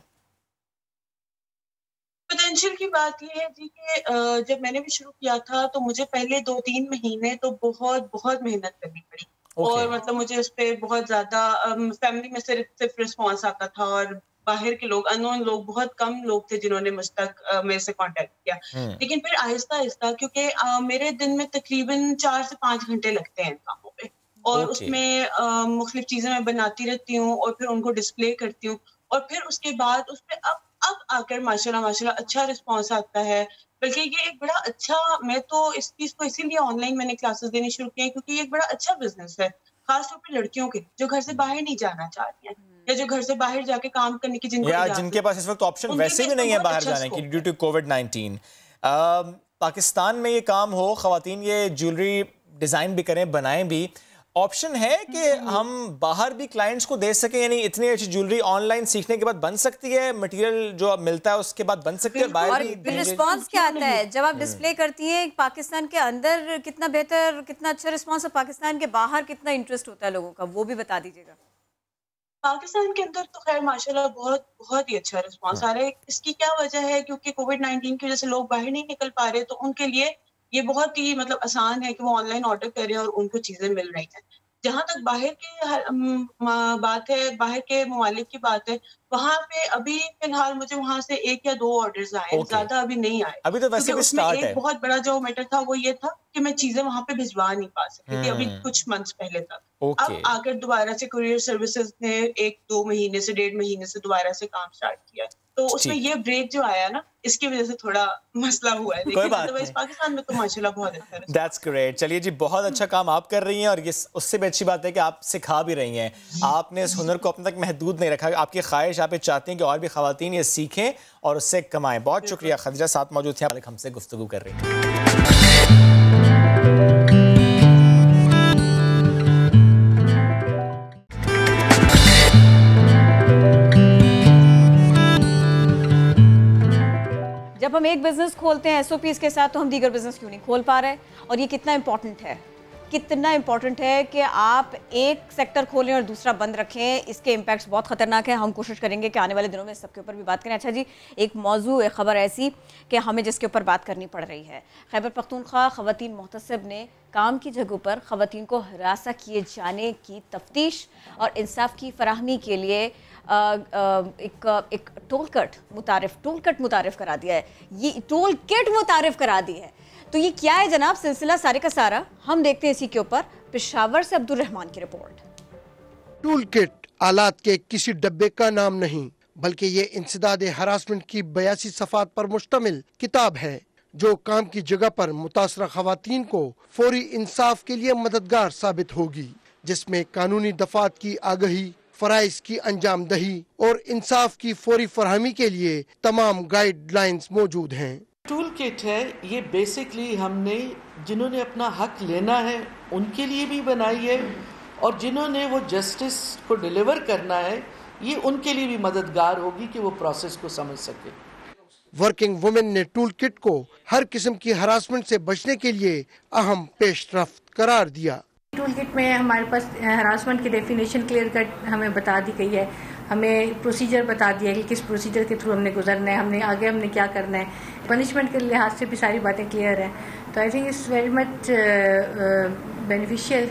Speaker 6: पोटेंशियल की बात ये है जी कि जब मैंने भी शुरू किया था तो मुझे पहले 2-3 महीने तो बहुत बहुत मेहनत करनी पड़ी। और मतलब मुझे उस पर बहुत ज्यादा फैमिली में सिर्फ रिस्पॉन्स आता था और बाहर के लोग, अननोन लोग, बहुत कम लोग थे जिन्होंने मुझ तक मेरे से कांटेक्ट किया। लेकिन फिर आहिस्ता आहिस्ता, क्योंकि मेरे दिन में तकरीबन 4 से 5 घंटे लगते हैं कामों पे और उसमें मुख्तलिफ चीजें मैं बनाती रहती हूँ और फिर उनको डिस्प्ले करती हूँ और फिर उसके बाद उस पर अब आकर माशाल्लाह अच्छा रिस्पॉन्स आता है। बल्कि ये एक बड़ा अच्छा, मैं तो इस चीज को इसीलिए ऑनलाइन मैंने क्लासेस देनी शुरू की है क्योंकि ये एक बड़ा अच्छा बिजनेस है, खासतौर पर लड़कियों के जो घर से बाहर नहीं जाना चाह रही हैं या जो घर से बाहर जाके काम करने की जिनके
Speaker 2: पास इस वक्त ऑप्शन वैसे भी नहीं है बाहर जाने की ड्यू टू कोविड-19। पाकिस्तान में ये काम हो, ख़वातीन ये ज्वेलरी डिज़ाइन भी करें, बनाएं भी, ऑप्शन है कि हम बाहर भी क्लाइंट्स को दे सकें? यानी इतनी अच्छी ज्वेलरी ऑनलाइन सीखने के बाद बन सकती है, मटेरियल जो अब मिलता है उसके बाद बन सकती है,
Speaker 1: और रिस्पांस क्या आता है जब आप डिस्प्ले करती हैं? पाकिस्तान के अंदर कितना बेहतर, कितना अच्छा रिस्पांस, और पाकिस्तान के बाहर कितना इंटरेस्ट होता है लोगों का, वो भी बता दीजिएगा।
Speaker 6: पाकिस्तान के अंदर तो खैर माशाल्लाह बहुत ही अच्छा रिस्पांस आ रहा है। इसकी क्या वजह है? क्योंकि कोविड-19 की वजह से लोग बाहर नहीं निकल पा रहे, तो उनके लिए ये बहुत ही मतलब आसान है कि वो ऑनलाइन ऑर्डर करें और उनको चीजें मिल रही हैं। जहाँ तक बाहर की बात है, बाहर के ममालिक की बात है, वहाँ पे अभी फिलहाल मुझे वहाँ से 1 या 2 ऑर्डर्स आए, ज्यादा अभी नहीं आए।
Speaker 2: अभी तो वैसे भी स्टार्ट है।
Speaker 6: एक बहुत बड़ा जो मैटर था वो ये था कि मैं चीजें वहाँ पे भिजवा नहीं पा सकती थी अभी कुछ मंथ्स पहले तक। अब आकर दोबारा से कुरियर सर्विसेज ने 1-2 महीने से 1.5 महीने से दोबारा से काम स्टार्ट किया, तो उसमें ये ब्रेक जो आया ना, इसकी वजह से थोड़ा मसला हुआ है। लेकिन अदरवाइज पाकिस्तान में तो माशाल्लाह बहुत अच्छा है।
Speaker 2: That's great. चलिए जी, बहुत अच्छा काम आप कर रही हैं, और ये उससे भी अच्छी बात है कि आप सिखा भी रही हैं। आपने इस हुनर को अपने तक महदूद नहीं रखा, आपकी ख्वाहिश, आप चाहती हैं कि और भी ख़वातीन ये सीखें और उससे कमाएं। बहुत शुक्रिया। खदीजा साथ मौजूद थी, हमसे गुफ्तगू कर रही हैं।
Speaker 1: जब हम एक बिजनेस खोलते हैं SOPs के साथ, तो हम दीगर बिजनेस क्यों नहीं खोल पा रहे? और ये कितना इंपॉर्टेंट है, कितना इंपॉर्टेंट है कि आप एक सेक्टर खोलें और दूसरा बंद रखें। इसके इम्पैक्ट्स बहुत ख़तरनाक है। हम कोशिश करेंगे कि आने वाले दिनों में इस सबके ऊपर भी बात करें। अच्छा जी, एक मौजू, एक ख़बर ऐसी कि हमें जिसके ऊपर बात करनी पड़ रही है। खैबर पख्तूनख्वा ख़वातीन मोहतसिब ने काम की जगहों पर ख़वातीन को हरासा किए जाने की तफ्तीश और इंसाफ की फराहमी के लिए एक टोल कट मुतारिफ करा दिया है। ये टोल किट मुतारिफ करा दी है। तो ये क्या है जनाब? सिलसिला सारे का सारा हम देखते हैं इसी के ऊपर। पेशावर से अब्दुल रहमान की रिपोर्ट।
Speaker 7: टूल किट आलात के किसी डब्बे का नाम नहीं, बल्कि ये इंसदाद हरासमेंट की 82 सफ़ात पर मुश्तमिल किताब है, जो काम की जगह पर मुतासरा खवातीन को फौरी इंसाफ के लिए मददगार साबित होगी, जिसमें कानूनी दफात की आगही, फराइज की अंजाम दही और इंसाफ की फौरी फरहमी के लिए तमाम गाइडलाइंस मौजूद हैं।
Speaker 8: टूल किट है ये, बेसिकली हमने जिन्होंने अपना हक लेना है उनके लिए भी बनाई है, और जिन्होंने वो जस्टिस को डिलीवर करना है ये उनके लिए भी मददगार होगी कि वो प्रोसेस को समझ सके।
Speaker 7: वर्किंग वुमेन ने टूल किट को हर किस्म की हरासमेंट से बचने के लिए अहम पेशरफ्त करार दिया।
Speaker 9: टूल किट में हमारे पास हरासमेंट की डेफिनेशन क्लियर कट हमें बता दी गई है, हमें प्रोसीजर बता दिया है कि किस प्रोसीजर के थ्रू हमने गुजरना है, हमने क्या करना है, पनिशमेंट के लिहाज से भी सारी बातें क्लियर हैं। तो I think it's very much beneficial.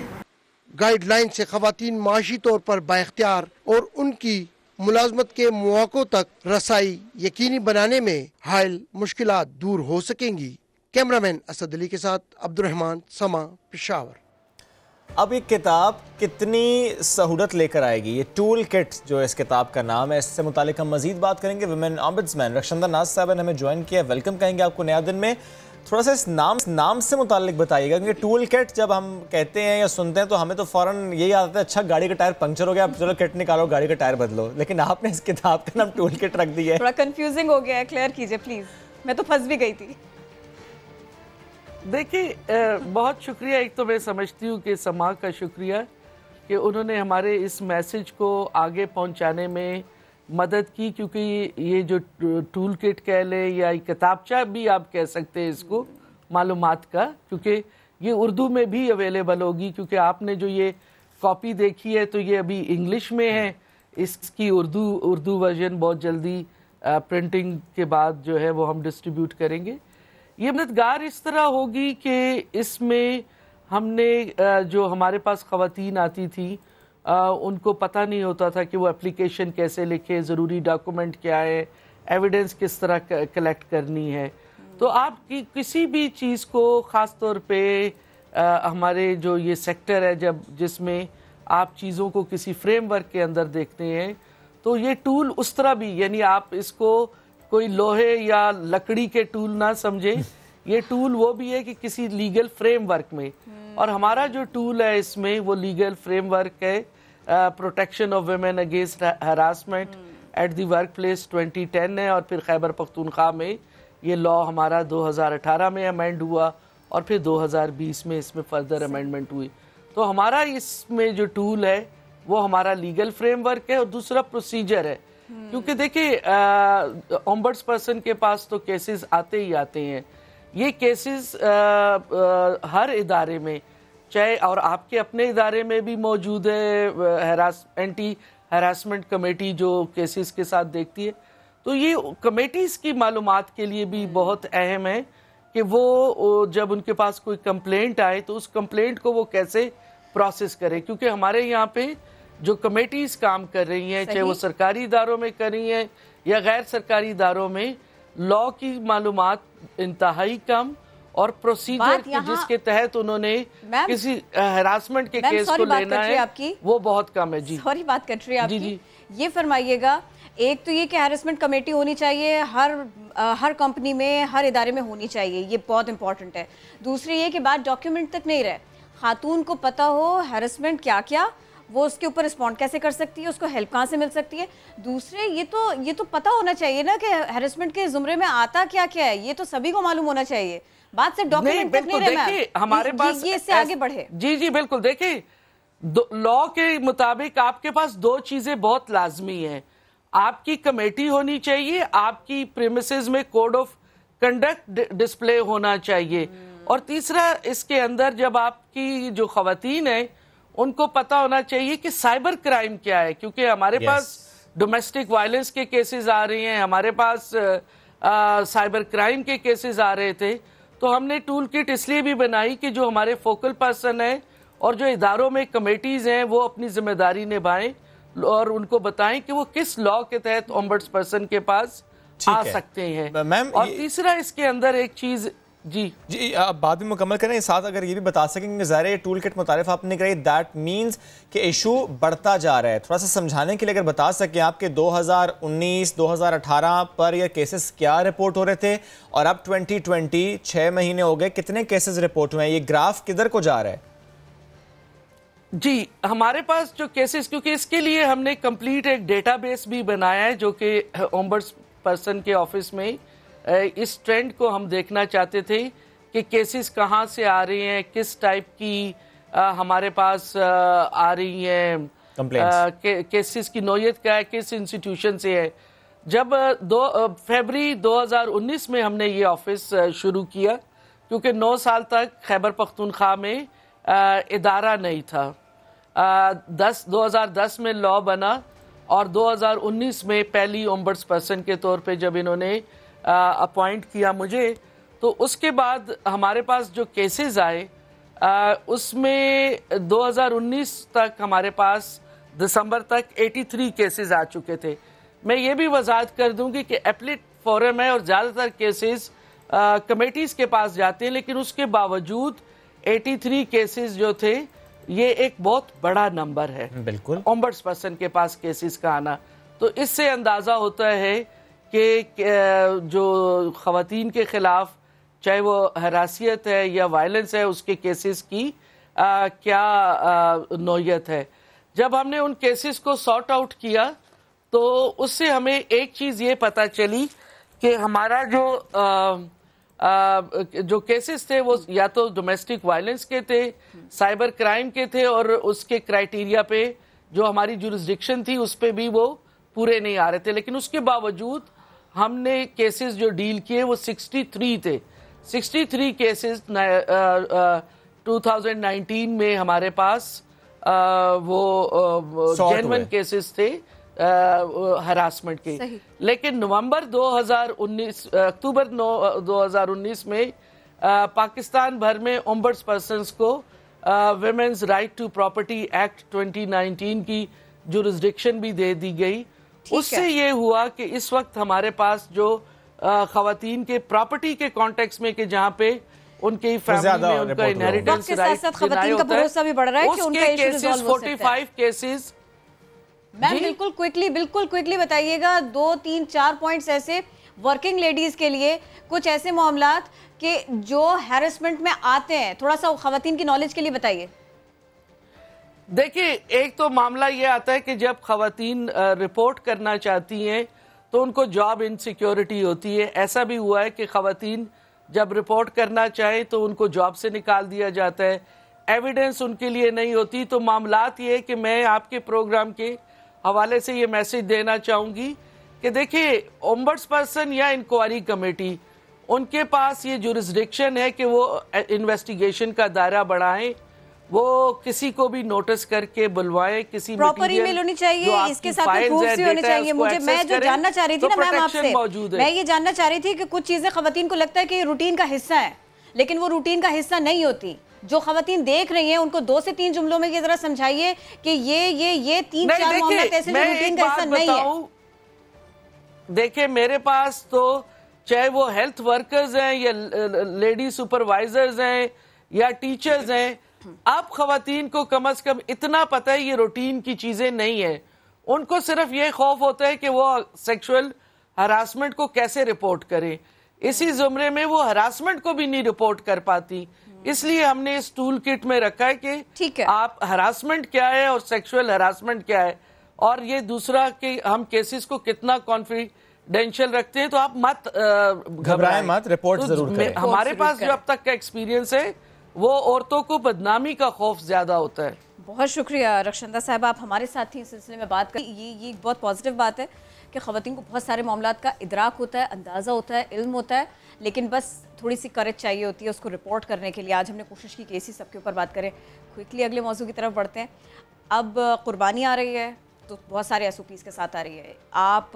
Speaker 7: Guideline से खवातीन माशी तौर पर बाइख्तियार और उनकी मुलाजमत के मौक़ों तक रसाई यकीनी बनाने में हायल मुश्किलात दूर हो सकेंगी। कैमरामैन असद अली के साथ अब्दुल रहमान, समा, पेशावर।
Speaker 2: अब ये किताब कितनी सहूलत लेकर आएगी, ये टूल किट जो इस किताब का नाम है, इससे मुतालिक हम मजीद बात करेंगे। वुमेन ऑम्बुड्समैन रक्षंदा नाज साहब ने हमें ज्वाइन किया, वेलकम कहेंगे आपको नया दिन में। थोड़ा सा इस नाम से मुतालिक बताइएगा, क्योंकि टूल किट जब हम कहते हैं या सुनते हैं तो हमें तो फ़ौरन यही आता है, अच्छा गाड़ी का टायर पंक्चर हो गया, अब चलो किट निकालो, गाड़ी का टायर बदलो, लेकिन आपने इस किताब का नाम टूल किट रख दिया है।
Speaker 1: थोड़ा कंफ्यूजिंग हो गया है, क्लियर कीजिए प्लीज़, मैं तो फंस भी गई थी।
Speaker 8: देखिए, बहुत शुक्रिया। एक तो मैं समझती हूँ कि समा का शुक्रिया कि उन्होंने हमारे इस मैसेज को आगे पहुँचाने में मदद की, क्योंकि ये जो टूल किट कह लें या किताबचा भी आप कह सकते हैं इसको, मालूमात का, क्योंकि ये उर्दू में भी अवेलेबल होगी, क्योंकि आपने जो ये कॉपी देखी है तो ये अभी इंग्लिश में है, इसकी उर्दू वर्जन बहुत जल्दी प्रिंटिंग के बाद जो है वो हम डिस्ट्रीब्यूट करेंगे। ये मददगार इस तरह होगी कि इसमें हमने जो हमारे पास ख़वातीन आती थी उनको पता नहीं होता था कि वो एप्लीकेशन कैसे लिखे, ज़रूरी डॉक्यूमेंट क्या है, एविडेंस किस तरह कलेक्ट करनी है। तो आप किसी भी चीज़ को, ख़ास तौर पे हमारे जो ये सेक्टर है जिसमें आप चीज़ों को किसी फ्रेमवर्क के अंदर देखते हैं, तो ये टूल उस तरह भी, यानी आप इसको कोई लोहे या लकड़ी के टूल ना समझें, ये टूल वो भी है कि किसी लीगल फ्रेमवर्क में, और हमारा जो टूल है इसमें वो लीगल फ्रेमवर्क है, protection of women against harassment at the work place 2010 है, और फिर खैबर पख्तूनख्वा में ये लॉ हमारा 2018 में अमेंड हुआ और फिर 2020 में इसमें फर्दर अमेंडमेंट हुई। तो हमारा इसमें जो टूल है वो हमारा लीगल फ्रेमवर्क है और दूसरा प्रोसीजर है। क्योंकि देखिए ओम्बड्स पर्सन के पास तो केसेस आते ही आते हैं। ये केसेस हर इदारे में, चाहे और आपके अपने इदारे में भी मौजूद है एंटी हरासमेंट कमेटी जो केसेस के साथ देखती है। तो ये कमेटीज़ की मालूमात के लिए भी बहुत अहम है कि वो जब उनके पास कोई कंप्लेंट आए तो उस कंप्लेंट को वो कैसे प्रोसेस करें। क्योंकि हमारे यहाँ पे जो कमेटीज़ काम कर रही हैं, चाहे वो सरकारी इदारों में कर रही हैं या गैर सरकारी इदारों में, लॉ की मालूमात इंतहाई कम और प्रोसीजर जिसके तहत उन्होंने किसी हरासमेंट के केस को लेना है वो बहुत कम है। जी
Speaker 1: सॉरी बात कट रही है आपकी। जी ये फरमाइएगा, एक तो ये कि हैरेसमेंट कमेटी होनी चाहिए हर कंपनी में, हर इदारे में होनी चाहिए, ये बहुत इंपॉर्टेंट है। दूसरी ये कि बात डॉक्यूमेंट तक नहीं रहे, खातून को पता हो हैरेसमेंट क्या क्या, वो उसके ऊपर रिस्पॉन्ड कैसे कर सकती है, उसको हेल्प कहाँ से मिल सकती है। दूसरे ये तो पता होना चाहिए ना कि हैरेसमेंट के जुमरे में आता क्या क्या है, ये तो सभी को मालूम होना चाहिए। बात सिर्फ डॉक्यूमेंट तक नहीं रहे,
Speaker 8: हमारे पास
Speaker 1: ये इससे आगे बढ़े।
Speaker 8: जी जी बिल्कुल। देखिए लॉ के मुताबिक आपके पास दो चीजें बहुत लाजमी हैं। आपकी कमेटी होनी चाहिए, आपकी प्रीमिसेस में कोड ऑफ कंडक्ट डिस्प्ले होना चाहिए, और तीसरा इसके अंदर जब आपकी जो खवातीन है उनको पता होना चाहिए कि साइबर क्राइम क्या है। क्योंकि हमारे पास डोमेस्टिक वायलेंस के केसेस आ रहे हैं, हमारे पास साइबर क्राइम के केसेस आ रहे थे। तो हमने टूल किट इसलिए भी बनाई कि जो हमारे फोकल पर्सन है और जो इदारों में कमेटीज हैं वो अपनी जिम्मेदारी निभाएं और उनको बताएं कि वो किस लॉ के तहत ओम्बड्स पर्सन के पास आ सकते हैं। मैम और तीसरा इसके अंदर एक चीज जी
Speaker 2: आप बाद में मुकम्मल करें, साथ अगर ये भी बता सकेंगे, ज़ाहिर है टूल किट मुतारिफ आपने कराई, दैट मीन्स कि इशू बढ़ता जा रहा है। थोड़ा सा समझाने के लिए अगर बता सकें आपके 2019-2018 पर ये केसेस क्या रिपोर्ट हो रहे थे और अब 2020 6 महीने हो गए, कितने केसेस रिपोर्ट हुए हैं, ये ग्राफ किधर को जा रहा है?
Speaker 8: जी हमारे पास जो केसेस, क्योंकि इसके लिए हमने कंप्लीट एक डेटाबेस भी बनाया है जो कि ओम्बड्स पर्सन के ऑफिस में इस ट्रेंड को हम देखना चाहते थे कि केसेस कहाँ से आ रही हैं, किस टाइप की हमारे पास आ रही हैं, केसेस की नौयत क्या है, किस इंस्टीट्यूशन से है। जब फरवरी 2019 में हमने ये ऑफिस शुरू किया, क्योंकि 9 साल तक खैबर पख्तूनख्वा में इदारा नहीं था। 2010 में लॉ बना और 2019 में पहली ओम्बड्स पर्सन के तौर पे जब इन्होंने अपॉइंट किया मुझे, तो उसके बाद हमारे पास जो केसेस आए उसमें 2019 तक हमारे पास दिसंबर तक 83 केसेस आ चुके थे। मैं ये भी वजाहत कर दूंगी कि एपलेट फोरम है और ज़्यादातर केसेस कमेटीज़ के पास जाते हैं, लेकिन उसके बावजूद 83 केसेस जो थे ये एक बहुत बड़ा नंबर है
Speaker 2: बिल्कुल
Speaker 8: ओम्बड्स पर्सन के पास केसेस का आना। तो इससे अंदाज़ा होता है कि जो ख़वातीन के ख़िलाफ़ चाहे वो हरासियत है या वायलेंस है उसके केसेस की क्या नौयत है। जब हमने उन केसेस को सॉर्ट आउट किया तो उससे हमें एक चीज़ ये पता चली कि हमारा जो केसेस थे वो या तो डोमेस्टिक वायलेंस के थे, साइबर क्राइम के थे, और उसके क्राइटेरिया पे जो हमारी जुरिस्डिक्शन थी उस पे भी वो पूरे नहीं आ रहे थे। लेकिन उसके बावजूद हमने केसेस जो डील किए वो 63 थे। 63 केसेस 2019 में हमारे पास वो जेन्युइन केसेस थे हरासमेंट के। लेकिन अक्टूबर 2019 में पाकिस्तान भर में ओम्बड्स पर्सन्स को women's right to property act 2019 की जुरिस्डिक्शन भी दे दी गई। उससे ये हुआ कि इस वक्त हमारे पास जो खवातीन के प्रॉपर्टी के कॉन्टेक्स्ट में कि जहाँ पे उनके फैमिली में उनका इनहेरिटेंस राइट
Speaker 1: खवातीन का भरोसा भी बढ़ रहा है कि उनका इशू रिजॉल्व हो सकता है।
Speaker 8: 45 केसेस।
Speaker 1: मैम बिल्कुल क्विकली बताइएगा 2, 3, 4 पॉइंट्स ऐसे वर्किंग लेडीज के लिए, कुछ ऐसे मामलात कि जो हैरेसमेंट में आते हैं, थोड़ा सा खवातीन की नॉलेज के लिए बताइए।
Speaker 8: देखिए एक तो मामला ये आता है कि जब खवातीन रिपोर्ट करना चाहती हैं तो उनको जॉब इनसिक्योरिटी होती है। ऐसा भी हुआ है कि ख़वातीन जब रिपोर्ट करना चाहें तो उनको जॉब से निकाल दिया जाता है, एविडेंस उनके लिए नहीं होती। तो मामलात ये है कि मैं आपके प्रोग्राम के हवाले से ये मैसेज देना चाहूँगी कि देखिए, ओम्बड्स पर्सन या इंक्वायरी कमेटी, उनके पास ये जुरिस्डिक्शन है कि वो इन्वेस्टिगेशन का दायरा बढ़ाएं, वो किसी को भी नोटिस करके बुलवाएं, किसी
Speaker 1: प्रॉपर ईमेल होनी चाहिए, इसके साथ में प्रूफ्स भी होने चाहिए। मुझे मैं जो जानना चाह रही थी ना मैम आपसे, मैं ये जानना चाह रही थी कि कुछ चीजें खवातीन को लगता है कि रूटीन का हिस्सा है, लेकिन वो रूटीन का हिस्सा नहीं होती। जो खवातीन देख रही हैं उनको 2 से 3 जुमलों में ये जरा समझाइए कि ये 3-4 मामले ऐसे जो रूटीन का हिस्सा नहीं है।
Speaker 8: देखिए, मेरे पास तो चाहे वो हेल्थ वर्कर्स हैं या लेडी सुपरवाइजर्स हैं या टीचर्स हैं, आप खवातीन को कम से कम इतना पता है ये रूटीन की चीजें नहीं है। उनको सिर्फ ये खौफ होता है कि वो सेक्सुअल हरासमेंट को कैसे रिपोर्ट करें। इसी जुमरे में वो हरासमेंट को भी नहीं रिपोर्ट कर पाती। इसलिए हमने इस टूल किट में रखा है कि
Speaker 1: ठीक है,
Speaker 8: आप हरासमेंट क्या है और सेक्सुअल हरासमेंट क्या है, और ये दूसरा कि हम केसेस को कितना कॉन्फिडेंशियल रखते हैं। तो आप मत
Speaker 2: घबराएं मत, रिपोर्ट जरूर करें।
Speaker 8: हमारे पास जो अब तक का एक्सपीरियंस है वो औरतों को बदनामी का खौफ ज्यादा होता है।
Speaker 1: बहुत शुक्रिया रक्षंदा साहब, आप हमारे साथ ही इस सिलसिले में बात करें। ये बहुत पॉजिटिव बात है कि ख़वातीन को बहुत सारे मामलात का इदराक होता है, अंदाज़ा होता है, इल्म होता है, लेकिन बस थोड़ी सी करेज चाहिए होती है उसको रिपोर्ट करने के लिए। आज हमने कोशिश की कि इसी सबके ऊपर बात करें। क्विकली अगले मौजू की तरफ बढ़ते हैं। अब कुर्बानी आ रही है तो बहुत सारे SOPs के साथ आ रही है। आप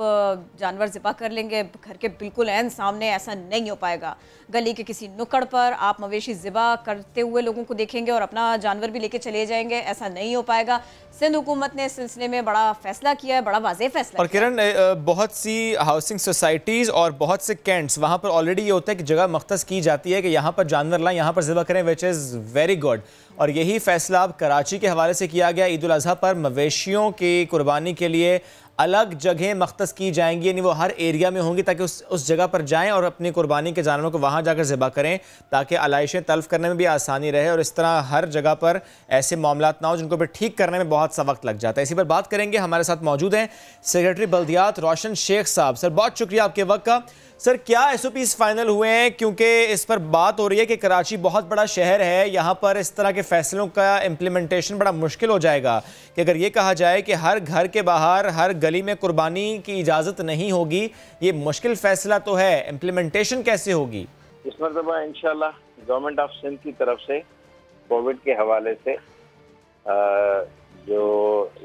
Speaker 1: जानवर ज़िबा कर लेंगे घर के बिल्कुल ऐन सामने, ऐसा नहीं हो पाएगा। गली के किसी नुक्कड़ पर आप मवेशी ज़िबा करते हुए लोगों को देखेंगे और अपना जानवर भी लेके चले जाएंगे, ऐसा नहीं हो पाएगा। सिंध हुकूमत ने इस सिलसिले में बड़ा फैसला किया है, बड़ा वाज़ेह फैसला।
Speaker 2: और किरण, बहुत सी हाउसिंग सोसाइटीज़ और बहुत से कैंट्स, वहाँ पर ऑलरेडी ये होता है कि जगह मख्तस की जाती है कि यहाँ पर जानवर लाएं, यहाँ पर ज़िबा करें, विच इज़ वेरी गुड। और यही फैसला अब कराची के हवाले से किया गया। ईद उल अज़हा पर मवेशियों की कुर्बानी के लिए अलग जगह मख्तस की जाएंगी, यानी वो हर एरिया में होंगी ताकि उस जगह पर जाएं और अपनी कुर्बानी के जानवरों को वहाँ जाकर ज़िबा करें, ताकि आलाइशें तल्फ़ करने में भी आसानी रहे और इस तरह हर जगह पर ऐसे मामलात ना हो जिनको फिर ठीक करने में बहुत सा वक्त लग जाता है। इसी पर बात करेंगे। हमारे साथ मौजूद हैं सेक्रेटरी बल्दियात रोशन शेख साहब। सर, बहुत शुक्रिया आपके वक्त का। सर, क्या SOPs फाइनल हुए हैं? क्योंकि इस पर बात हो रही है कि कराची बहुत बड़ा शहर है, यहाँ पर इस तरह के फैसलों का इम्प्लीमेंटेशन बड़ा मुश्किल हो जाएगा कि अगर ये कहा जाए कि हर घर के बाहर, हर गली में कुर्बानी की इजाज़त नहीं होगी। ये मुश्किल फैसला तो है, इम्प्लीमेंटेशन कैसे होगी?
Speaker 10: इस मरतबा इंशाल्लाह गवर्नमेंट ऑफ सिंध की तरफ से कोविड के हवाले से जो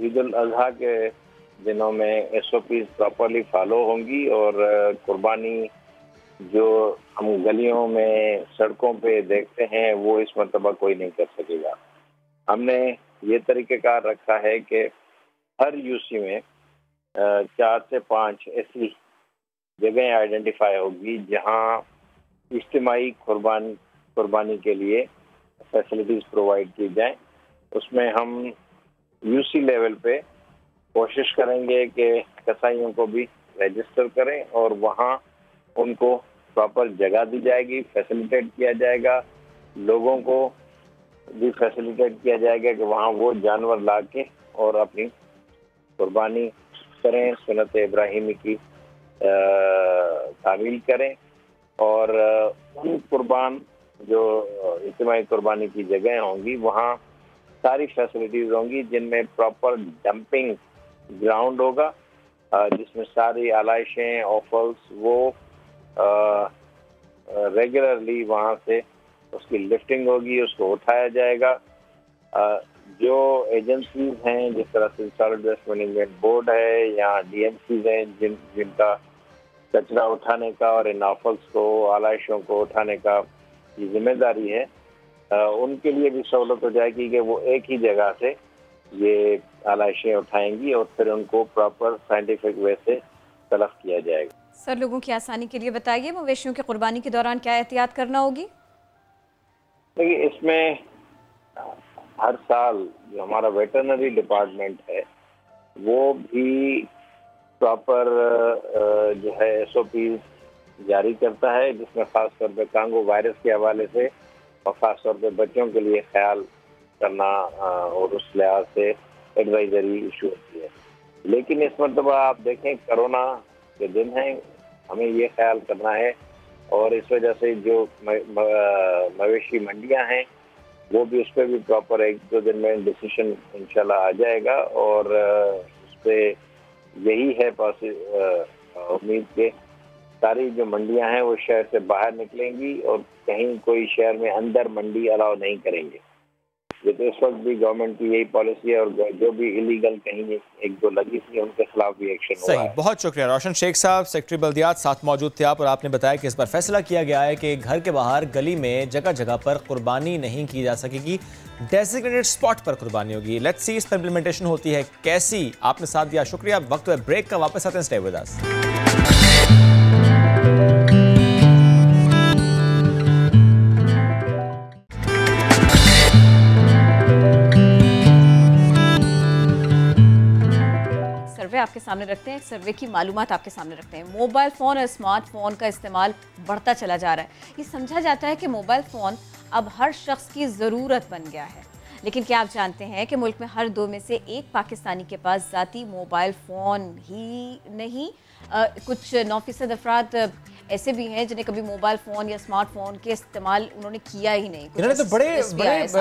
Speaker 10: ईद उल अज़हा के दिनों में SOPs प्रॉपरली फॉलो होंगी और कुर्बानी जो हम गलियों में, सड़कों पे देखते हैं, वो इस मरतबा कोई नहीं कर सकेगा। हमने ये तरीक़ेकार रखा है कि हर UC में 4 से 5 ऐसी जगह आइडेंटिफाई होगी जहां इज्तिमाई कुर्बानी के लिए फैसिलिटीज़ प्रोवाइड की जाएं। उसमें हम UC लेवल पे कोशिश करेंगे कि कसाईयों को भी रजिस्टर करें और वहाँ उनको प्रॉपर जगह दी जाएगी, फैसिलिटेट किया जाएगा, लोगों को भी फैसिलिटेट किया जाएगा कि वहाँ वो जानवर ला के और अपनी कुर्बानी करें, सुन्नत इब्राहिमी की तामील करें। और उन कुर्बान जो इज्तिमाई कुर्बानी की जगह होंगी वहाँ सारी फैसिलिटीज़ होंगी, जिनमें प्रॉपर डंपिंग ग्राउंड होगा, जिसमें सारी आलाइशें, ऑफल्स वो रेगुलरली वहाँ से उसकी लिफ्टिंग होगी, उसको उठाया जाएगा। जो एजेंसीज हैं, जिस तरह से सॉलिड वेस्ट मैनेजमेंट बोर्ड है या DMCs हैं, जिनका कचरा उठाने का और इन ऑफल्स को, आलाइशों को उठाने का ये जिम्मेदारी है, उनके लिए भी सहूलत हो जाएगी कि वो एक ही जगह से ये आलाइशें उठाएंगी और फिर उनको प्रॉपर साइंटिफिक वे से तलब किया जाएगा।
Speaker 1: सर, लोगों की आसानी के लिए बताइए, मवेशियों की कुर्बानी के दौरान क्या एहतियात करना होगी?
Speaker 10: देखिए, इसमें हर साल जो हमारा वेटरनरी डिपार्टमेंट है वो भी प्रॉपर जो है SOPs जारी करता है, जिसमें खास तौर पे कांगो वायरस के हवाले से और ख़ास तौर पे बच्चों के लिए ख्याल करना और उस लिहाज से एडवाइजरी इशू होती है। लेकिन इस मरतबा आप देखें, कोरोना के दिन हैं, हमें ये ख्याल करना है। और इस वजह से जो मवेशी मंडियां हैं वो भी, उस पर भी प्रॉपर 1-2 दिन में डिसीजन इंशाल्लाह आ जाएगा। और उस पर यही है उम्मीद के सारी जो मंडियां हैं वो शहर से बाहर निकलेंगी और कहीं कोई शहर में अंदर मंडी अलाउ नहीं करेंगे। ये तो इस वक्त भी गवर्नमेंट की यही पॉलिसी है, और जो भी इलीगल कहीं 1-2 लगी थी उनके खिलाफ भी एक्शन हुआ है।
Speaker 2: बहुत शुक्रिया रोशन शेख साहब, सेक्रेटरी बल्दियात, साथ मौजूद थे आप, और आपने बताया कि इस पर फैसला किया गया है कि घर के बाहर गली में जगह जगह पर कुर्बानी नहीं की जा सकेगी, डेजिग्नेटेड स्पॉट पर कुर्बानी होगी। लेट्स सी इस पर इम्प्लीमेंटेशन होती है कैसी। आपने साथ दिया, शुक्रिया। वक्त है ब्रेक का, वापस आते हैं, स्टे विद अस।
Speaker 1: सर्वे आपके सामने रखते हैं, सर्वे की मालूमात आपके सामने रखते हैं। मोबाइल फ़ोन और स्मार्टफोन का इस्तेमाल बढ़ता चला जा रहा है। ये समझा जाता है कि मोबाइल फ़ोन अब हर शख्स की ज़रूरत बन गया है, लेकिन क्या आप जानते हैं कि मुल्क में हर 2 में से 1 पाकिस्तानी के पास ज़ाती मोबाइल फ़ोन ही नहीं। कुछ 9% अफराद ऐसे भी हैं जिन्हें कभी मोबाइल फ़ोन या स्मार्टफोन के इस्तेमाल उन्होंने किया ही नहीं।
Speaker 2: इन्होंने तो बड़े